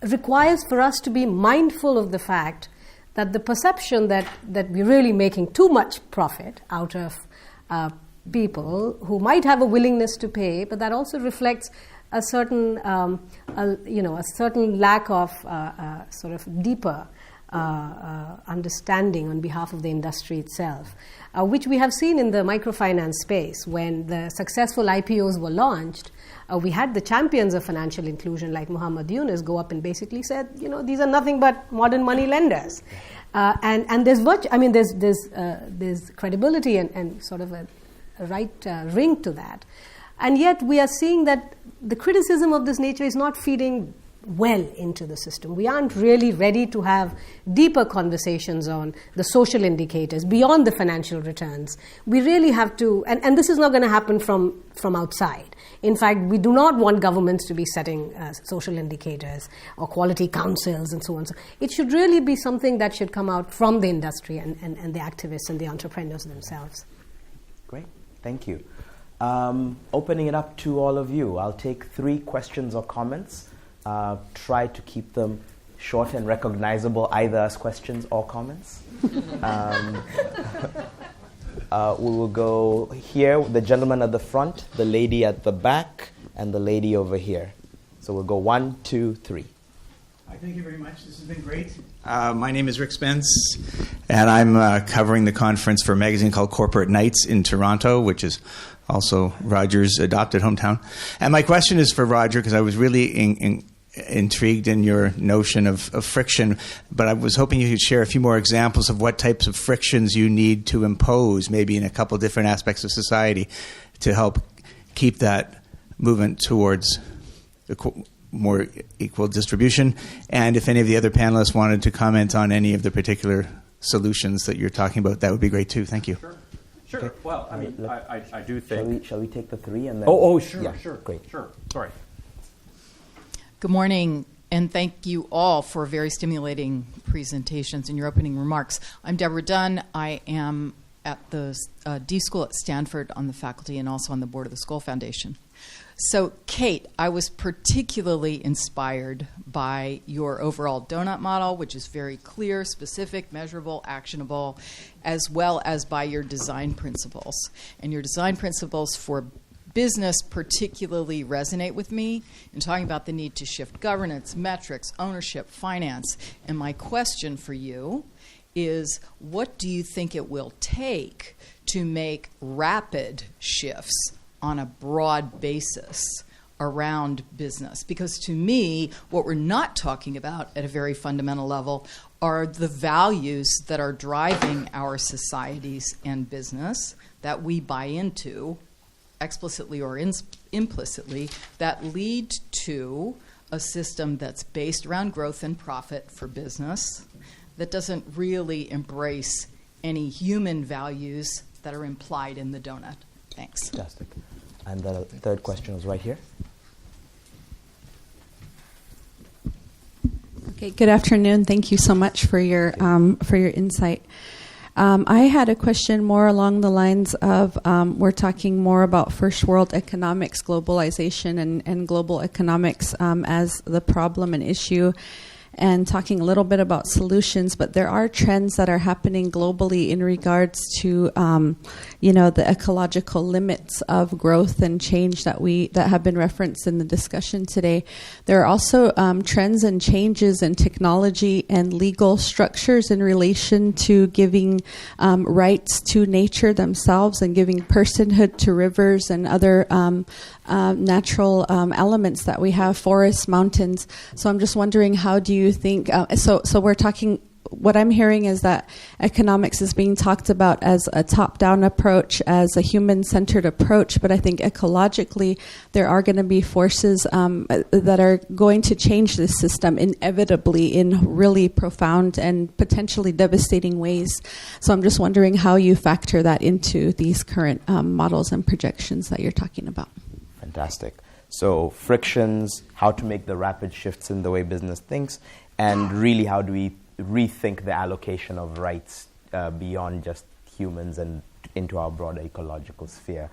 requires for us to be mindful of the fact that the perception that we're really making too much profit out of people who might have a willingness to pay, but that also reflects a certain, a certain lack of sort of deeper understanding on behalf of the industry itself, which we have seen in the microfinance space. When the successful IPOs were launched, we had the champions of financial inclusion like Muhammad Yunus go up and basically said, these are nothing but modern money lenders. And there's there's credibility and sort of a right ring to that. And yet we are seeing that the criticism of this nature is not feeding well into the system. We aren't really ready to have deeper conversations on the social indicators beyond the financial returns. We really have to, and this is not going to happen from outside. In fact, we do not want governments to be setting social indicators or quality councils and so on. So it should really be something that should come out from the industry and the activists and the entrepreneurs themselves. Great, thank you. Opening it up to all of you, I'll take 3 questions or comments. Try to keep them short and recognizable, either as questions or comments. We will go here, the gentleman at the front, the lady at the back, and the lady over here. So we'll go 1, 2, 3. Thank you very much. This has been great. My name is Rick Spence, and I'm covering the conference for a magazine called Corporate Nights in Toronto, which is also Roger's adopted hometown. And my question is for Roger, because I was really intrigued in your notion of friction, but I was hoping you could share a few more examples of what types of frictions you need to impose, maybe in a couple different aspects of society, to help keep that movement towards more equal distribution. And if any of the other panelists wanted to comment on any of the particular solutions that you're talking about, that would be great too. Thank you. Sure. Okay. Well, I do think... Shall we take the 3 and then... Sure, yeah, sure. Great. Sure, sorry. Good morning, and thank you all for very stimulating presentations and your opening remarks. I'm Deborah Dunn. I am at the D School at Stanford on the faculty and also on the board of the Skoll Foundation. So, Kate, I was particularly inspired by your overall donut model, which is very clear, specific, measurable, actionable, as well as by your design principles. And your design principles for business particularly resonate with me in talking about the need to shift governance, metrics, ownership, finance. And my question for you is, what do you think it will take to make rapid shifts on a broad basis around business? Because to me, what we're not talking about at a very fundamental level are the values that are driving our societies and business that we buy into, explicitly or implicitly, that lead to a system that's based around growth and profit for business, that doesn't really embrace any human values that are implied in the donut. Thanks. Fantastic. And the third question is right here. Okay. Good afternoon. Thank you so much for your insight. I had a question more along the lines of we're talking more about first world economics, globalization, and global economics as the problem and issue, and talking a little bit about solutions. But there are trends that are happening globally in regards to, the ecological limits of growth and change that have been referenced in the discussion today. There are also trends and changes in technology and legal structures in relation to giving rights to nature themselves and giving personhood to rivers and other natural elements that we have, forests, mountains. So I'm just wondering, how do you think, so we're talking what I'm hearing is that economics is being talked about as a top-down approach, as a human-centered approach, but I think ecologically there are going to be forces that are going to change this system inevitably in really profound and potentially devastating ways. So I'm just wondering how you factor that into these current models and projections that you're talking about. Fantastic. So frictions, how to make the rapid shifts in the way business thinks, and really how do we rethink the allocation of rights beyond just humans and into our broader ecological sphere.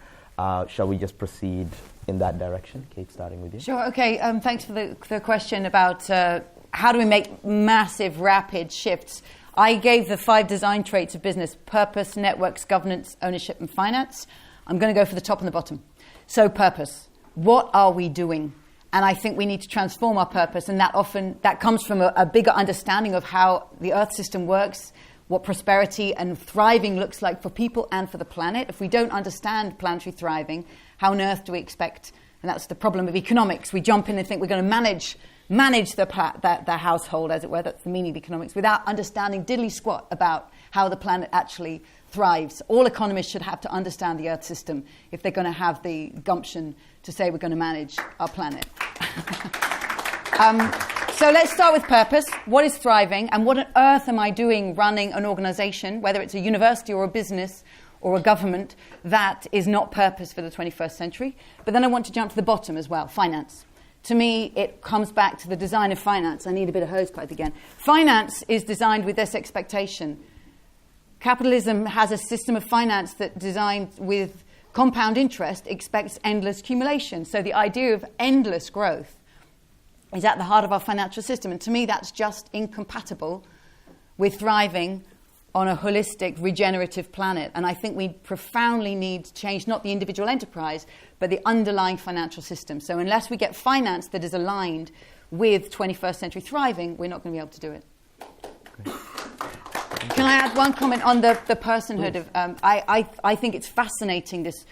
Shall we just proceed in that direction? Kate, starting with you. Sure, okay. Thanks for the question about how do we make massive, rapid shifts. I gave the 5 design traits of business: purpose, networks, governance, ownership, and finance. I'm going to go for the top and the bottom. So purpose. What are we doing? And I think we need to transform our purpose, and that comes from a bigger understanding of how the Earth system works, what prosperity and thriving looks like for people and for the planet. If we don't understand planetary thriving, how on earth do we expect? And that's the problem of economics. We jump in and think we're going to manage the household, as it were. That's the meaning of economics, without understanding diddly squat about how the planet actually thrives. All economists should have to understand the Earth system if they're going to have the gumption to say we're going to manage our planet. So let's start with purpose. What is thriving, and what on earth am I doing running an organization, whether it's a university or a business or a government, that is not purpose for the 21st century? But then I want to jump to the bottom as well, finance. To me, it comes back to the design of finance. I need a bit of hosepipe again. Finance is designed with this expectation. Capitalism has a system of finance that, designed with compound interest, expects endless accumulation. So the idea of endless growth is at the heart of our financial system. And to me, that's just incompatible with thriving on a holistic, regenerative planet. And I think we profoundly need to change not the individual enterprise, but the underlying financial system. So unless we get finance that is aligned with 21st century thriving, we're not going to be able to do it. Great. Can I add one comment on the personhood of? I think it's fascinating. This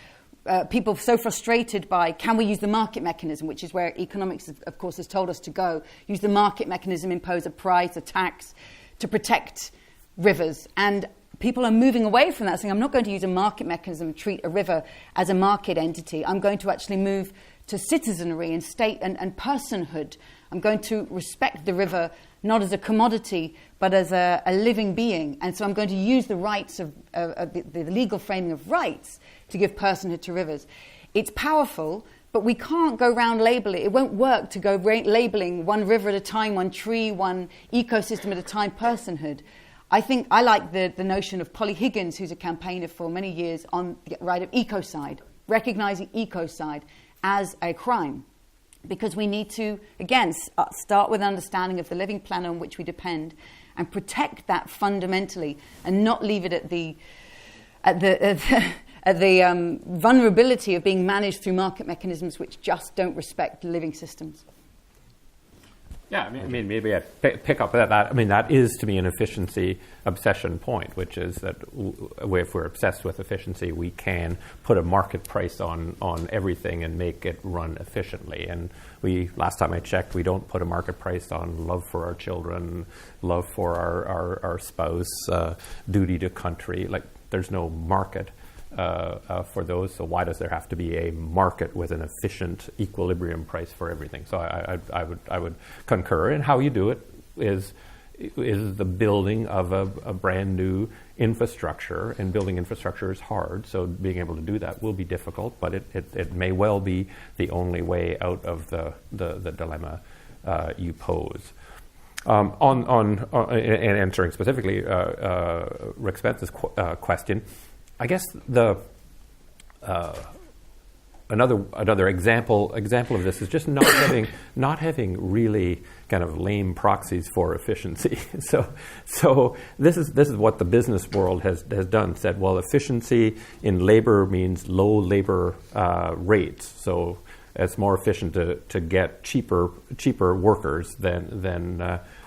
people so frustrated by, can we use the market mechanism, which is where economics, of course, has told us to go. Use the market mechanism, impose a price, a tax, to protect rivers. And people are moving away from that, saying, I'm not going to use a market mechanism and treat a river as a market entity. I'm going to actually move to citizenry and state and personhood. I'm going to respect the river not as a commodity, but as a living being. And so I'm going to use the rights of the legal framing of rights to give personhood to rivers. It's powerful, but we can't go around labeling. It won't work to go labeling one river at a time, one tree, one ecosystem at a time, personhood. I think I like the notion of Polly Higgins, who's a campaigner for many years on the right of ecocide, recognizing ecocide as a crime. Because we need to, again, start with an understanding of the living planet on which we depend and protect that fundamentally and not leave it at the vulnerability of being managed through market mechanisms which just don't respect living systems. Yeah, I mean, maybe I'd pick up that. I mean, that is, to me, an efficiency obsession point, which is that if we're obsessed with efficiency, we can put a market price on everything and make it run efficiently. And last time I checked, we don't put a market price on love for our children, love for our spouse, duty to country. Like, there's no market for those, so why does there have to be a market with an efficient equilibrium price for everything? So I would concur. And how you do it is the building of a brand new infrastructure, and building infrastructure is hard. So being able to do that will be difficult, but it may well be the only way out of the dilemma you pose. On answering specifically Rick Spence's question. I guess another example of this is just not having really kind of lame proxies for efficiency. So this is what the business world has done. Said, well, efficiency in labor means low labor rates. So it's more efficient to get cheaper workers than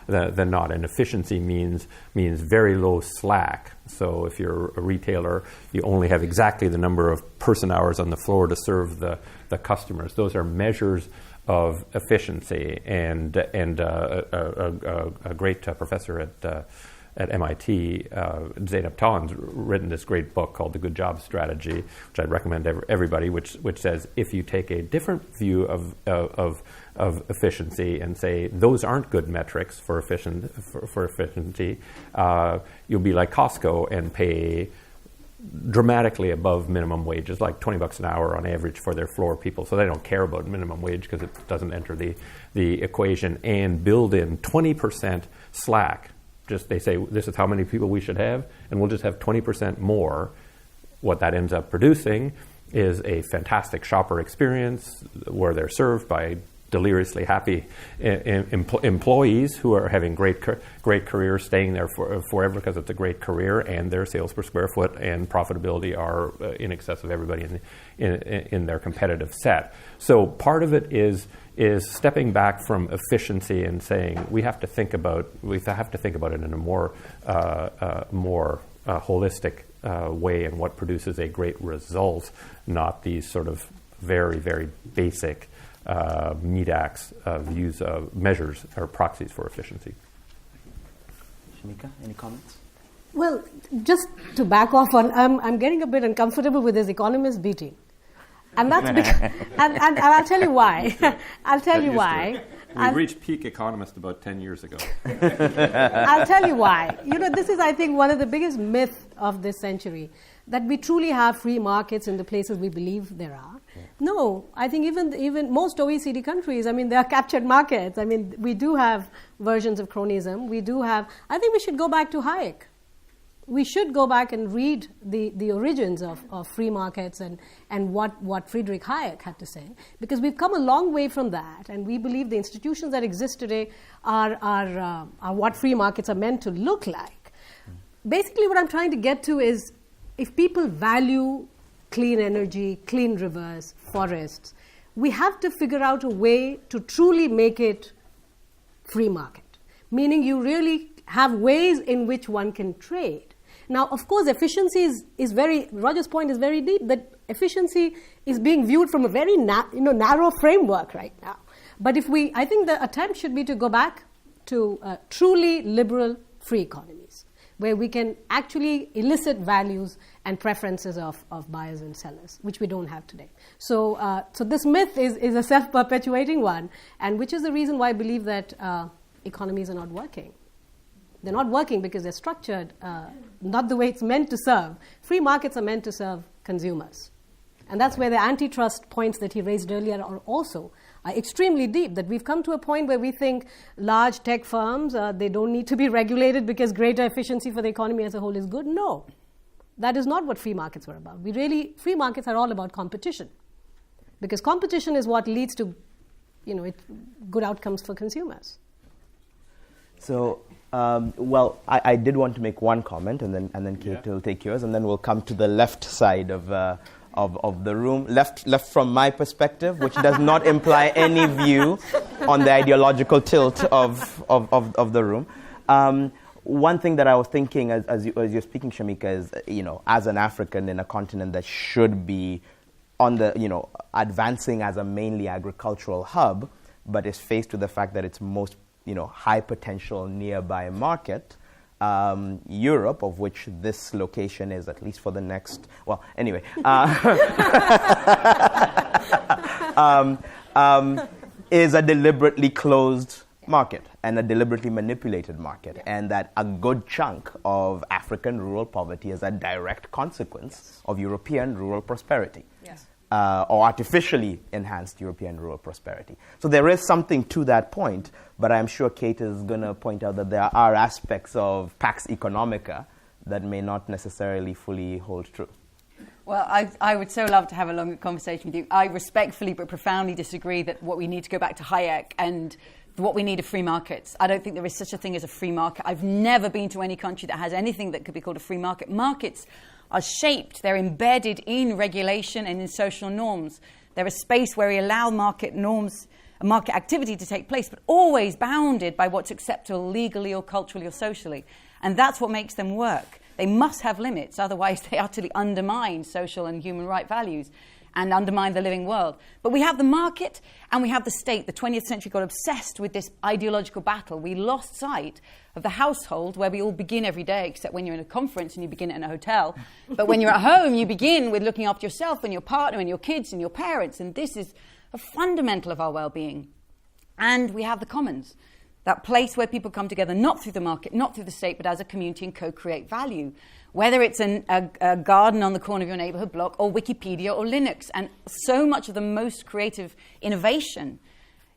not. And efficiency means very low slack. So if you're a retailer, you only have exactly the number of person hours on the floor to serve the customers. Those are measures of efficiency. And a great professor at MIT, Zeynep Tohn's written this great book called The Good Job Strategy, which I'd recommend to everybody, which says if you take a different view of efficiency and say those aren't good metrics for efficiency, you'll be like Costco and pay dramatically above minimum wages, like $20 an hour on average for their floor people. So they don't care about minimum wage because it doesn't enter the equation, and build in 20% slack. Just they say this is how many people we should have, and we'll just have 20% more. What that ends up producing is a fantastic shopper experience where they're served by deliriously happy employees who are having great careers, staying there forever because it's a great career, and their sales per square foot and profitability are in excess of everybody in their competitive set. So part of it is stepping back from efficiency and saying we have to think about it in a more holistic way, and what produces a great result, not these sort of very, very basic meat-axe views of measures or proxies for efficiency. Shamika, any comments? Well, just to back off on, I'm getting a bit uncomfortable with this Economist beating. And that's because, and I'll tell you why. I'll tell you why. We reached peak Economist about 10 years ago. I'll tell you why. This is, I think, one of the biggest myths of this century, that we truly have free markets in the places we believe there are. Yeah. No, I think even most OECD countries, they are captured markets. We do have versions of cronyism. I think we should go back to Hayek. We should go back and read the origins of free markets and what Friedrich Hayek had to say, because we've come a long way from that, and we believe the institutions that exist today are what free markets are meant to look like. Basically, what I'm trying to get to is, if people value clean energy, clean rivers, forests, we have to figure out a way to truly make it free market, meaning you really have ways in which one can trade. Now, of course, efficiency is very, Roger's point is very deep, that efficiency is being viewed from a very narrow framework right now. But I think the attempt should be to go back to truly liberal free economies, where we can actually elicit values and preferences of buyers and sellers, which we don't have today. So this myth is a self-perpetuating one, and which is the reason why I believe that economies are not working. They're not working because they're structured not the way it's meant to serve. Free markets are meant to serve consumers. And that's where the antitrust points that he raised earlier are also extremely deep, that we've come to a point where we think large tech firms, they don't need to be regulated because greater efficiency for the economy as a whole is good. No, that is not what free markets were about. Free markets are all about competition, because competition is what leads to good outcomes for consumers. So, I did want to make one comment, and then Kate will take yours, and then we'll come to the left side of the room, left from my perspective, which does not imply any view on the ideological tilt of the room. One thing that I was thinking as you're speaking, Shamika, is as an African in a continent that should be on the advancing as a mainly agricultural hub, but is faced with the fact that its most high potential nearby market, Europe, of which this location is at least for the next, is a deliberately closed market and a deliberately manipulated market, and that a good chunk of African rural poverty is a direct consequence of European rural prosperity. Yes. Or artificially enhanced European rural prosperity. So there is something to that point, but I'm sure Kate is going to point out that there are aspects of Pax Economica that may not necessarily fully hold true. Well, I would so love to have a longer conversation with you. I respectfully but profoundly disagree that what we need to go back to Hayek and what we need are free markets. I don't think there is such a thing as a free market. I've never been to any country that has anything that could be called a free market. Markets are shaped, they're embedded in regulation and in social norms. They're a space where we allow market norms, market activity to take place, but always bounded by what's acceptable legally or culturally or socially. And that's what makes them work. They must have limits, otherwise they utterly undermine social and human right values. and undermine the living world. But we have the market and we have the state. The 20th century got obsessed with this ideological battle. We lost sight of the household where we all begin every day, except when you're in a conference and you begin it in a hotel. But when you're at home, you begin with looking after yourself and your partner and your kids and your parents. And this is a fundamental of our well-being. And we have the commons, that place where people come together, not through the market, not through the state, but as a community and co-create value. Whether it's a garden on the corner of your neighborhood block or Wikipedia or Linux. And so much of the most creative innovation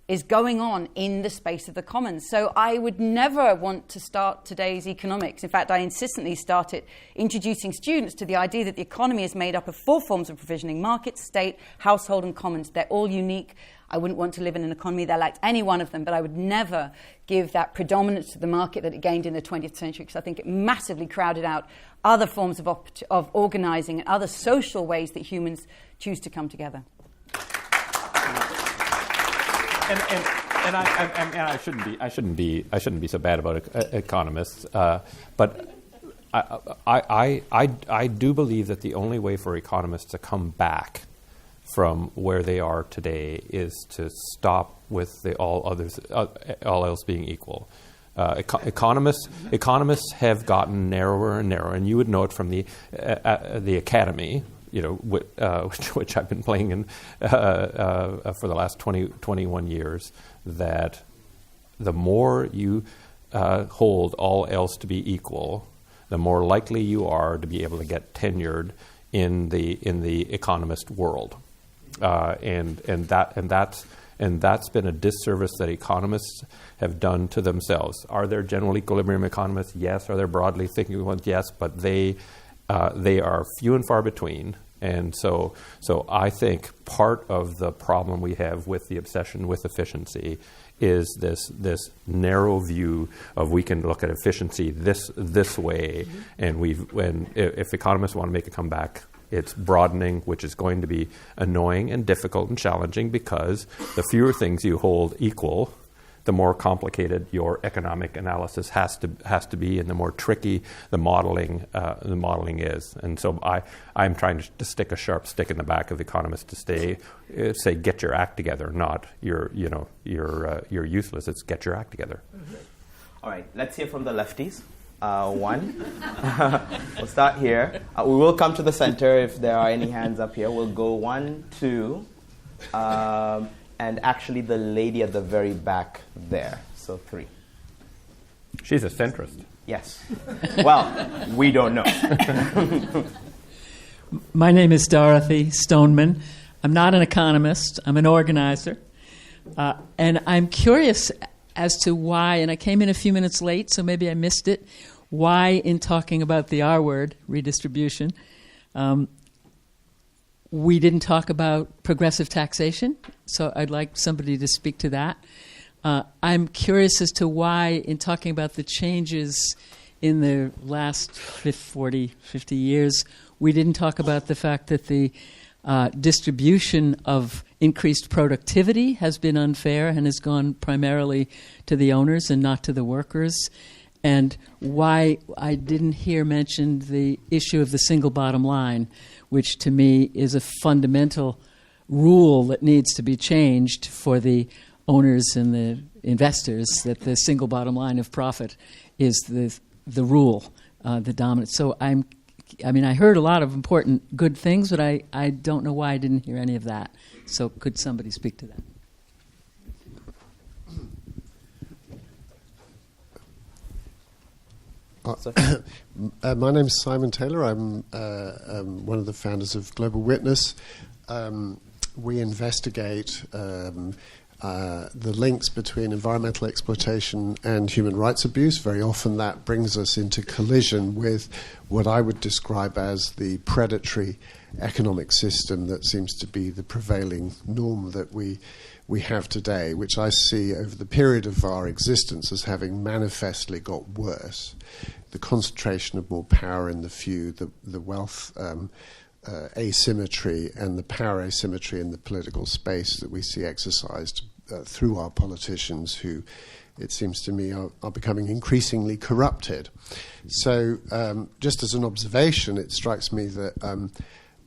is going on in the space of the commons. So I would never want to start today's economics. In fact, I insistently started introducing students to the idea that the economy is made up of 4 forms of provisioning: market, state, household, and commons. They're all unique. I wouldn't want to live in an economy that lacked any one of them, but I would never give that predominance to the market that it gained in the 20th century, because I think it massively crowded out other forms of organizing and other social ways that humans choose to come together. And I shouldn't be so bad about economists, but I do believe that the only way for economists to come back from where they are today is to stop with the all else being equal. Economists have gotten narrower and narrower, and you would know it from the academy, which I've been playing in for the last 21 years. That the more you hold all else to be equal, the more likely you are to be able to get tenured in the economist world. And that's been a disservice that economists have done to themselves. Are there general equilibrium economists? Yes. Are there broadly thinking ones? Yes. But they are few and far between. And so I think part of the problem we have with the obsession with efficiency is this narrow view of we can look at efficiency this way, and if economists want to make a comeback, it's broadening, which is going to be annoying and difficult and challenging, because the fewer things you hold equal, the more complicated your economic analysis has to be, and the more tricky the modeling is. And so I'm trying to stick a sharp stick in the back of economists to say get your act together, not you're useless. It's get your act together. Mm-hmm. All right, let's hear from the lefties. One. We'll start here. We will come to the center if there are any hands up here. We'll go 1, 2, and actually the lady at the very back there. So 3. She's a centrist. Yes. Well, we don't know. My name is Dorothy Stoneman. I'm not an economist. I'm an organizer. And I'm curious as to why, and I came in a few minutes late, so maybe I missed it, why in talking about the R word, redistribution, we didn't talk about progressive taxation. So I'd like somebody to speak to that. I'm curious as to why in talking about the changes in the last 50 years, we didn't talk about the fact that the distribution of increased productivity has been unfair and has gone primarily to the owners and not to the workers, and why I didn't hear mentioned the issue of the single bottom line, which to me is a fundamental rule that needs to be changed for the owners and the investors, that the single bottom line of profit is the rule, the dominant. So I heard a lot of important good things, but I don't know why I didn't hear any of that. So could somebody speak to that? My name is Simon Taylor. I'm one of the founders of Global Witness. We investigate the links between environmental exploitation and human rights abuse. Very often that brings us into collision with what I would describe as the predatory economic system that seems to be the prevailing norm that we have today, which I see over the period of our existence as having manifestly got worse. The concentration of more power in the few, the wealth asymmetry and the power asymmetry in the political space that we see exercised through our politicians who, it seems to me, are becoming increasingly corrupted. So just as an observation, it strikes me that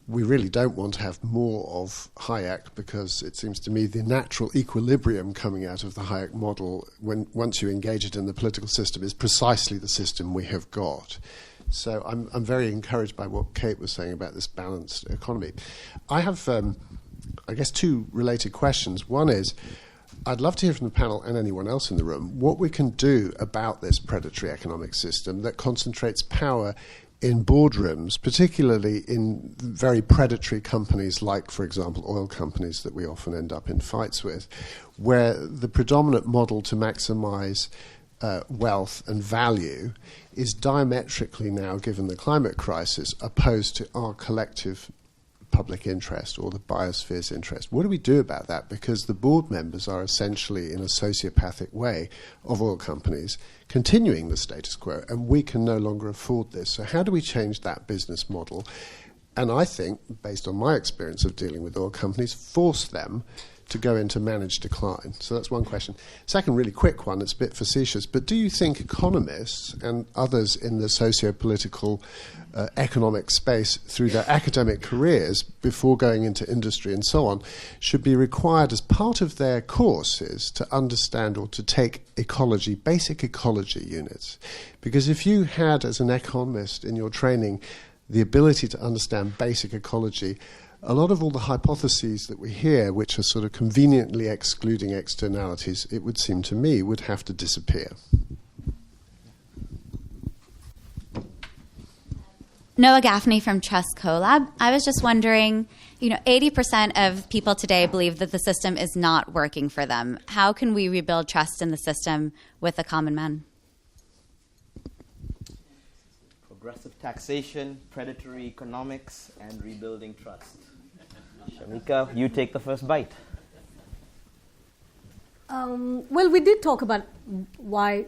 we really don't want to have more of Hayek, because it seems to me the natural equilibrium coming out of the Hayek model, once you engage it in the political system, is precisely the system we have got. So I'm very encouraged by what Kate was saying about this balanced economy. I have, I guess, two related questions. One is, I'd love to hear from the panel and anyone else in the room what we can do about this predatory economic system that concentrates power in boardrooms, particularly in very predatory companies like, for example, oil companies that we often end up in fights with, where the predominant model to maximize wealth and value is diametrically now, given the climate crisis, opposed to our collective public interest or the biosphere's interest. What do we do about that? Because the board members are essentially, in a sociopathic way, of oil companies continuing the status quo, and we can no longer afford this. So how do we change that business model? And I think, based on my experience of dealing with oil companies, force them to go into managed decline. So that's one question. Second, really quick one, it's a bit facetious, but do you think economists and others in the socio-political economic space through their academic careers before going into industry and so on should be required as part of their courses to understand or to take ecology, basic ecology units? Because if you had, as an economist in your training, the ability to understand basic ecology, a lot of all the hypotheses that we hear, which are sort of conveniently excluding externalities, it would seem to me, would have to disappear. Noah Gaffney from Trust CoLab. I was just wondering, 80% of people today believe that the system is not working for them. How can we rebuild trust in the system with the common man? Progressive taxation, predatory economics, and rebuilding trust. Shamika, you take the first bite. Well, we did talk about why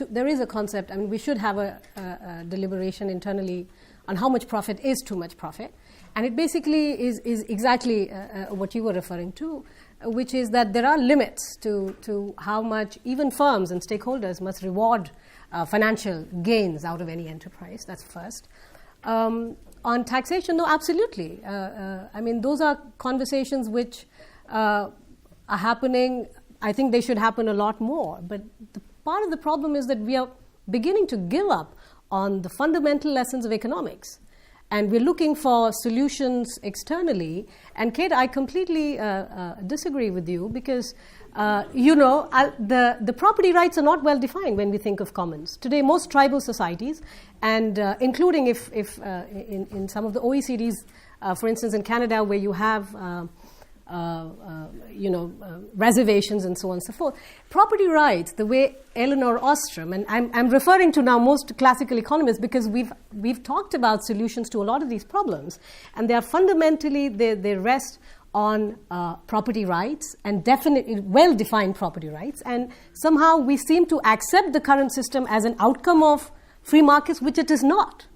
there is a concept. I mean, we should have a deliberation internally on how much profit is too much profit. And it basically is exactly what you were referring to, which is that there are limits to how much even firms and stakeholders must reward financial gains out of any enterprise. That's first. On taxation, no, absolutely. I mean, those are conversations which are happening. I think they should happen a lot more. But part of the problem is that we are beginning to give up on the fundamental lessons of economics. And we're looking for solutions externally. And Kate, I completely disagree with you because, the property rights are not well defined when we think of commons. Today, most tribal societies, and including if in some of the OECDs, for instance, in Canada, where you have reservations and so on and so forth. Property rights, the way Elinor Ostrom, and I'm referring to now most classical economists because we've talked about solutions to a lot of these problems, and they are fundamentally, they rest on property rights and definitely well-defined property rights, and somehow we seem to accept the current system as an outcome of free markets, which it is not.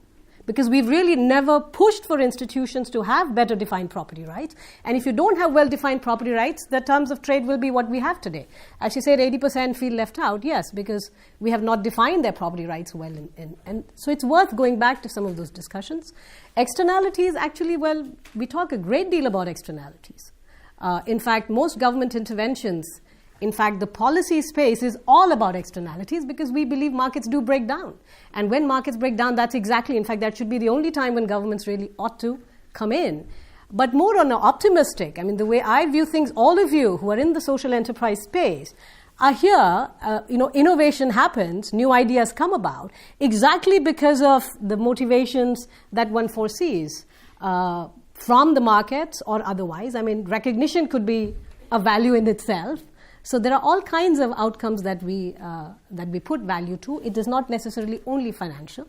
Because we've really never pushed for institutions to have better defined property rights. And if you don't have well-defined property rights, the terms of trade will be what we have today. As she said, 80% feel left out. Yes, because we have not defined their property rights well. And so it's worth going back to some of those discussions. Externalities, actually, well, we talk a great deal about externalities. In fact, most government interventions, in fact, the policy space is all about externalities because we believe markets do break down. And when markets break down, that's exactly, in fact, that should be the only time when governments really ought to come in. But more on an optimistic, I mean, the way I view things, all of you who are in the social enterprise space are here, innovation happens, new ideas come about, exactly because of the motivations that one foresees from the markets or otherwise. I mean, recognition could be a value in itself. So there are all kinds of outcomes that we put value to. It is not necessarily only financial.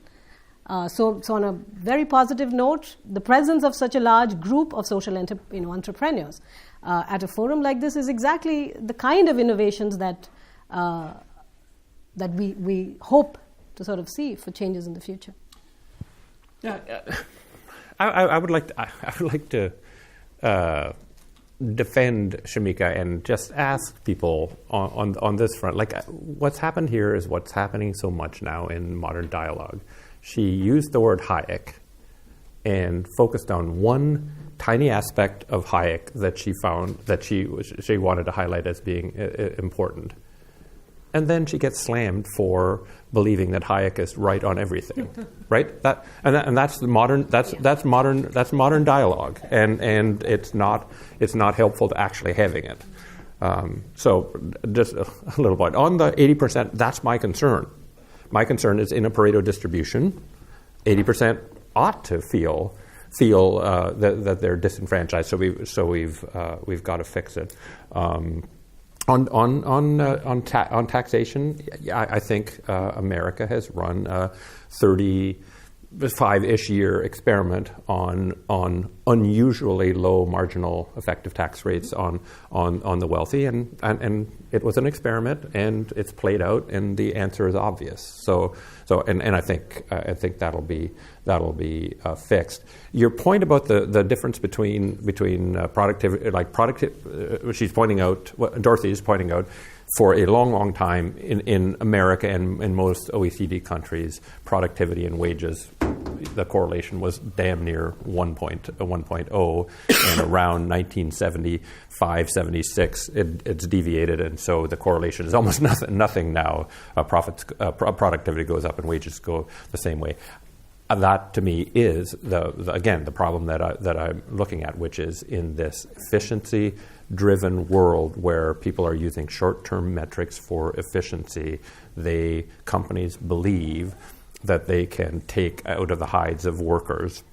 So on a very positive note, the presence of such a large group of social entrepreneurs at a forum like this is exactly the kind of innovations that we hope to sort of see for changes in the future. Yeah, I would like to defend Shamika and just ask people on this front, like what's happened here is what's happening so much now in modern dialogue. She used the word Hayek, and focused on one tiny aspect of Hayek that she found that she wanted to highlight as being important. And then she gets slammed for believing that Hayek is right on everything, right? That's modern dialogue, and it's not helpful to actually having it. So just a little bit on the 80%. That's my concern. My concern is in a Pareto distribution, 80% ought to feel that they're disenfranchised. So we've got to fix it. On taxation, I think America has run a 35-ish year experiment on unusually low marginal effective tax rates on the wealthy, and it was an experiment, and it's played out, and the answer is obvious. So I think that'll be fixed. Your point about the difference between productivity, she's pointing out, Dorothy is pointing out, for a long time in America and in most OECD countries, productivity and wages, the correlation was damn near 1.0, and around 1975, 76, it's deviated, and so the correlation is almost nothing now. Productivity goes up and wages go the same way. That, to me, is the problem that I'm looking at, which is in this efficiency-driven world where people are using short-term metrics for efficiency, companies believe that they can take out of the hides of workers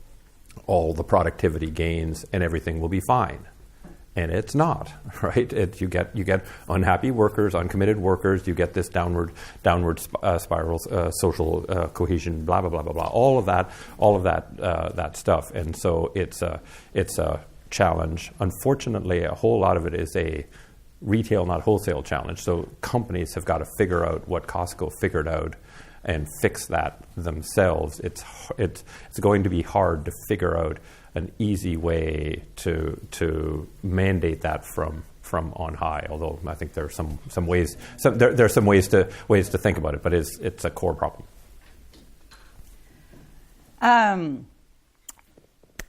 all the productivity gains and everything will be fine. And it's not, right? You get unhappy workers, uncommitted workers. You get this downward spiral, social cohesion, blah blah blah blah blah. All of that stuff. And so it's a challenge. Unfortunately, a whole lot of it is a retail, not wholesale challenge. So companies have got to figure out what Costco figured out and fix that themselves. It's going to be hard to figure out an easy way to mandate that from on high. Although I think there are some ways. There are some ways to think about it, but it's a core problem. I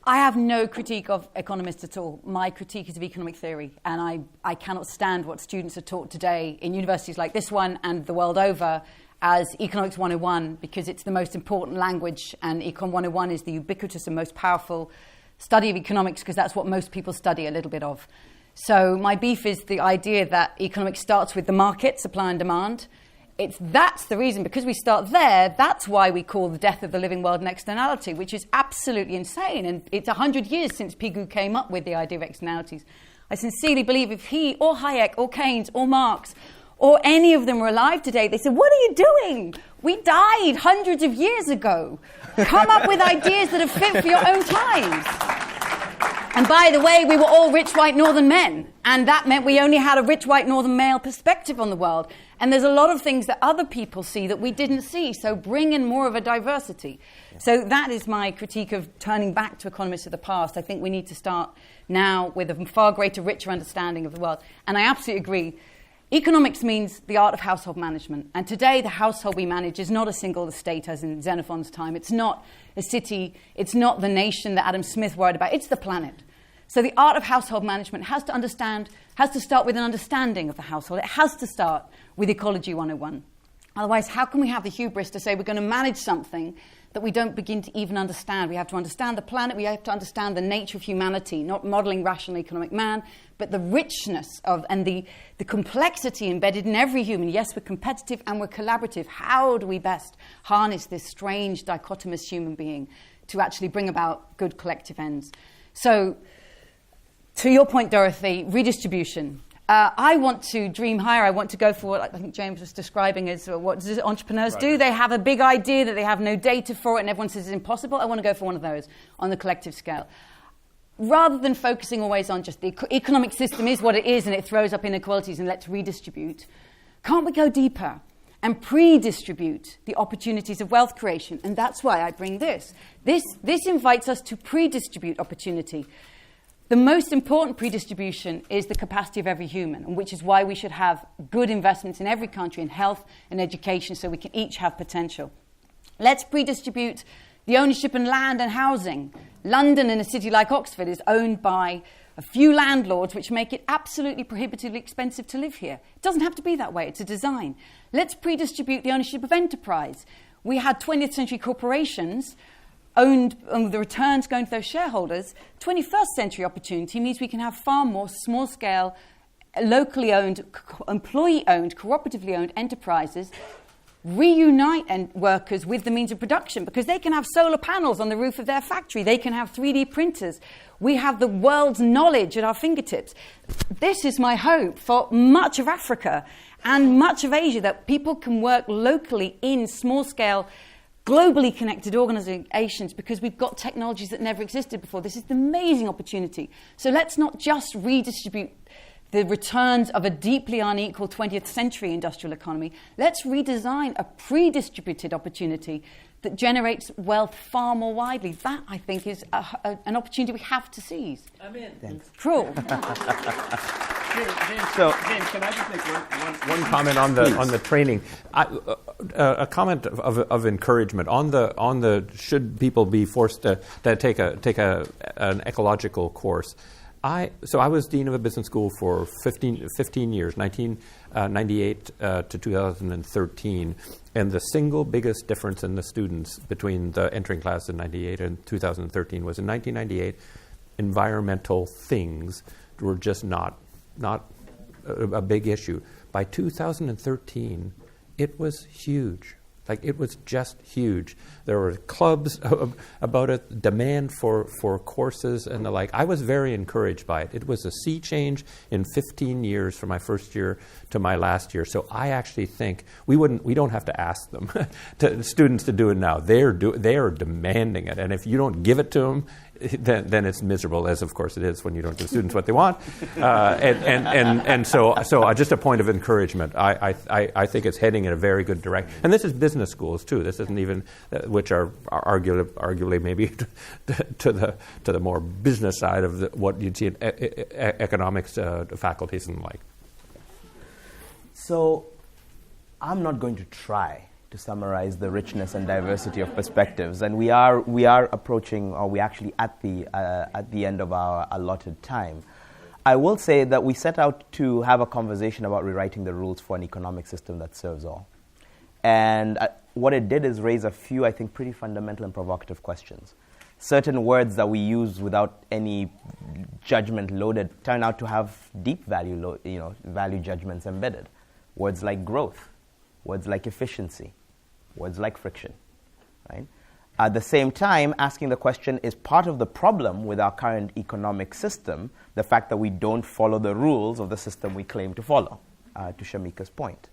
have no critique of economists at all. My critique is of economic theory, and I cannot stand what students are taught today in universities like this one and the world over as Economics 101, because it's the most important language, and Econ 101 is the ubiquitous and most powerful study of economics, because that's what most people study a little bit of. So my beef is the idea that economics starts with the market, supply and demand. That's the reason, because we start there, that's why we call the death of the living world an externality, which is absolutely insane. And it's 100 years since Pigou came up with the idea of externalities. I sincerely believe if he or Hayek or Keynes or Marx or any of them were alive today, they said, "What are you doing? We died hundreds of years ago. Come up with ideas that are fit for your own times." And by the way, we were all rich white northern men, and that meant we only had a rich white northern male perspective on the world. And there's a lot of things that other people see that we didn't see, so bring in more of a diversity. Yeah. So that is my critique of turning back to economists of the past. I think we need to start now with a far greater, richer understanding of the world. And I absolutely agree. Economics means the art of household management. And today, the household we manage is not a single estate, as in Xenophon's time. It's not a city. It's not the nation that Adam Smith worried about. It's the planet. So the art of household management has to start with an understanding of the household. It has to start with Ecology 101. Otherwise, how can we have the hubris to say we're going to manage something that we don't begin to even understand? We have to understand the planet. We have to understand the nature of humanity, not modeling rational economic man, but the richness of and the complexity embedded in every human. Yes, we're competitive and we're collaborative. How do we best harness this strange dichotomous human being to actually bring about good collective ends? So, to your point, Dorothy, redistribution. I want to dream higher. I want to go for what I think James was describing as what do entrepreneurs do? They have a big idea that they have no data for it and everyone says it's impossible. I want to go for one of those on the collective scale. Rather than focusing always on just the economic system is what it is and it throws up inequalities and let's redistribute, can't we go deeper and pre-distribute the opportunities of wealth creation? And that's why I bring this. This invites us to pre-distribute opportunity. The most important pre-distribution is the capacity of every human, and which is why we should have good investments in every country in health and education so we can each have potential. Let's pre-distribute the ownership in land and housing. London, in a city like Oxford, is owned by a few landlords, which make it absolutely prohibitively expensive to live here. It doesn't have to be that way. It's a design. Let's predistribute the ownership of enterprise. We had 20th century corporations owned, the returns going to those shareholders. 21st century opportunity means we can have far more small-scale, locally owned, employee-owned, cooperatively owned enterprises reunite workers with the means of production, because they can have solar panels on the roof of their factory. They can have 3D printers. We have the world's knowledge at our fingertips. This is my hope for much of Africa and much of Asia, that people can work locally in small-scale, globally connected organizations, because we've got technologies that never existed before. This is an amazing opportunity. So let's not just redistribute the returns of a deeply unequal 20th century industrial economy. Let's redesign a pre-distributed opportunity that generates wealth far more widely. That, I think, is an opportunity we have to seize. I'm in. Thanks. Cool. James, can I just make one comment on the training? A comment of encouragement on the should people be forced to take an ecological course. I was dean of a business school for 15 years, 1998 to 2013, and the single biggest difference in the students between the entering class in 98 and 2013 was in 1998, environmental things were just not a big issue. By 2013, it was huge. Like, it was just huge. There were clubs about it, demand for courses and the like. I was very encouraged by it. It was a sea change in 15 years from my first year to my last year. So I actually think we don't have to ask them, students to do it now. They are demanding it. And if you don't give it to them, then it's miserable, as of course it is when you don't give students what they want. And so just a point of encouragement. I think it's heading in a very good direction. And this is business schools too. This isn't even which are arguably maybe to the more business side of what you'd see in economics faculties and the like. So I'm not going to try to summarize the richness and diversity of perspectives, and we are approaching, or we actually at the end of our allotted time. I will say that we set out to have a conversation about rewriting the rules for an economic system that serves all, and what it did is raise a few, I think, pretty fundamental and provocative questions. Certain words that we use without any judgment loaded turn out to have deep value judgments embedded. Words like growth, words like efficiency, words like friction, right? At the same time, asking the question, is part of the problem with our current economic system the fact that we don't follow the rules of the system we claim to follow, to Shamika's point?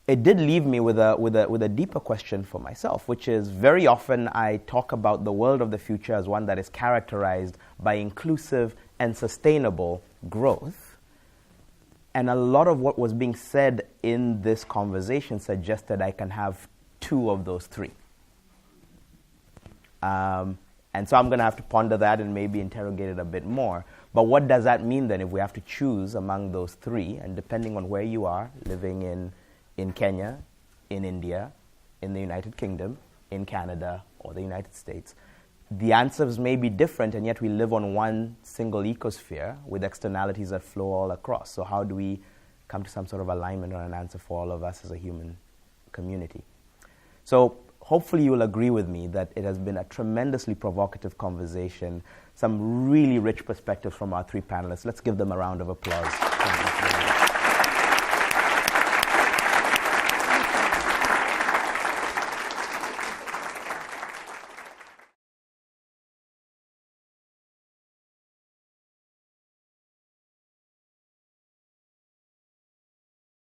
It did leave me with a deeper question for myself, which is very often I talk about the world of the future as one that is characterized by inclusive and sustainable growth. And a lot of what was being said in this conversation suggested I can have two of those three. And so I'm going to have to ponder that and maybe interrogate it a bit more. But what does that mean then if we have to choose among those three? And depending on where you are, living in Kenya, in India, in the United Kingdom, in Canada, or the United States, the answers may be different, and yet we live on one single ecosphere with externalities that flow all across. So how do we come to some sort of alignment or an answer for all of us as a human community? So hopefully you will agree with me that it has been a tremendously provocative conversation, some really rich perspectives from our three panelists. Let's give them a round of applause.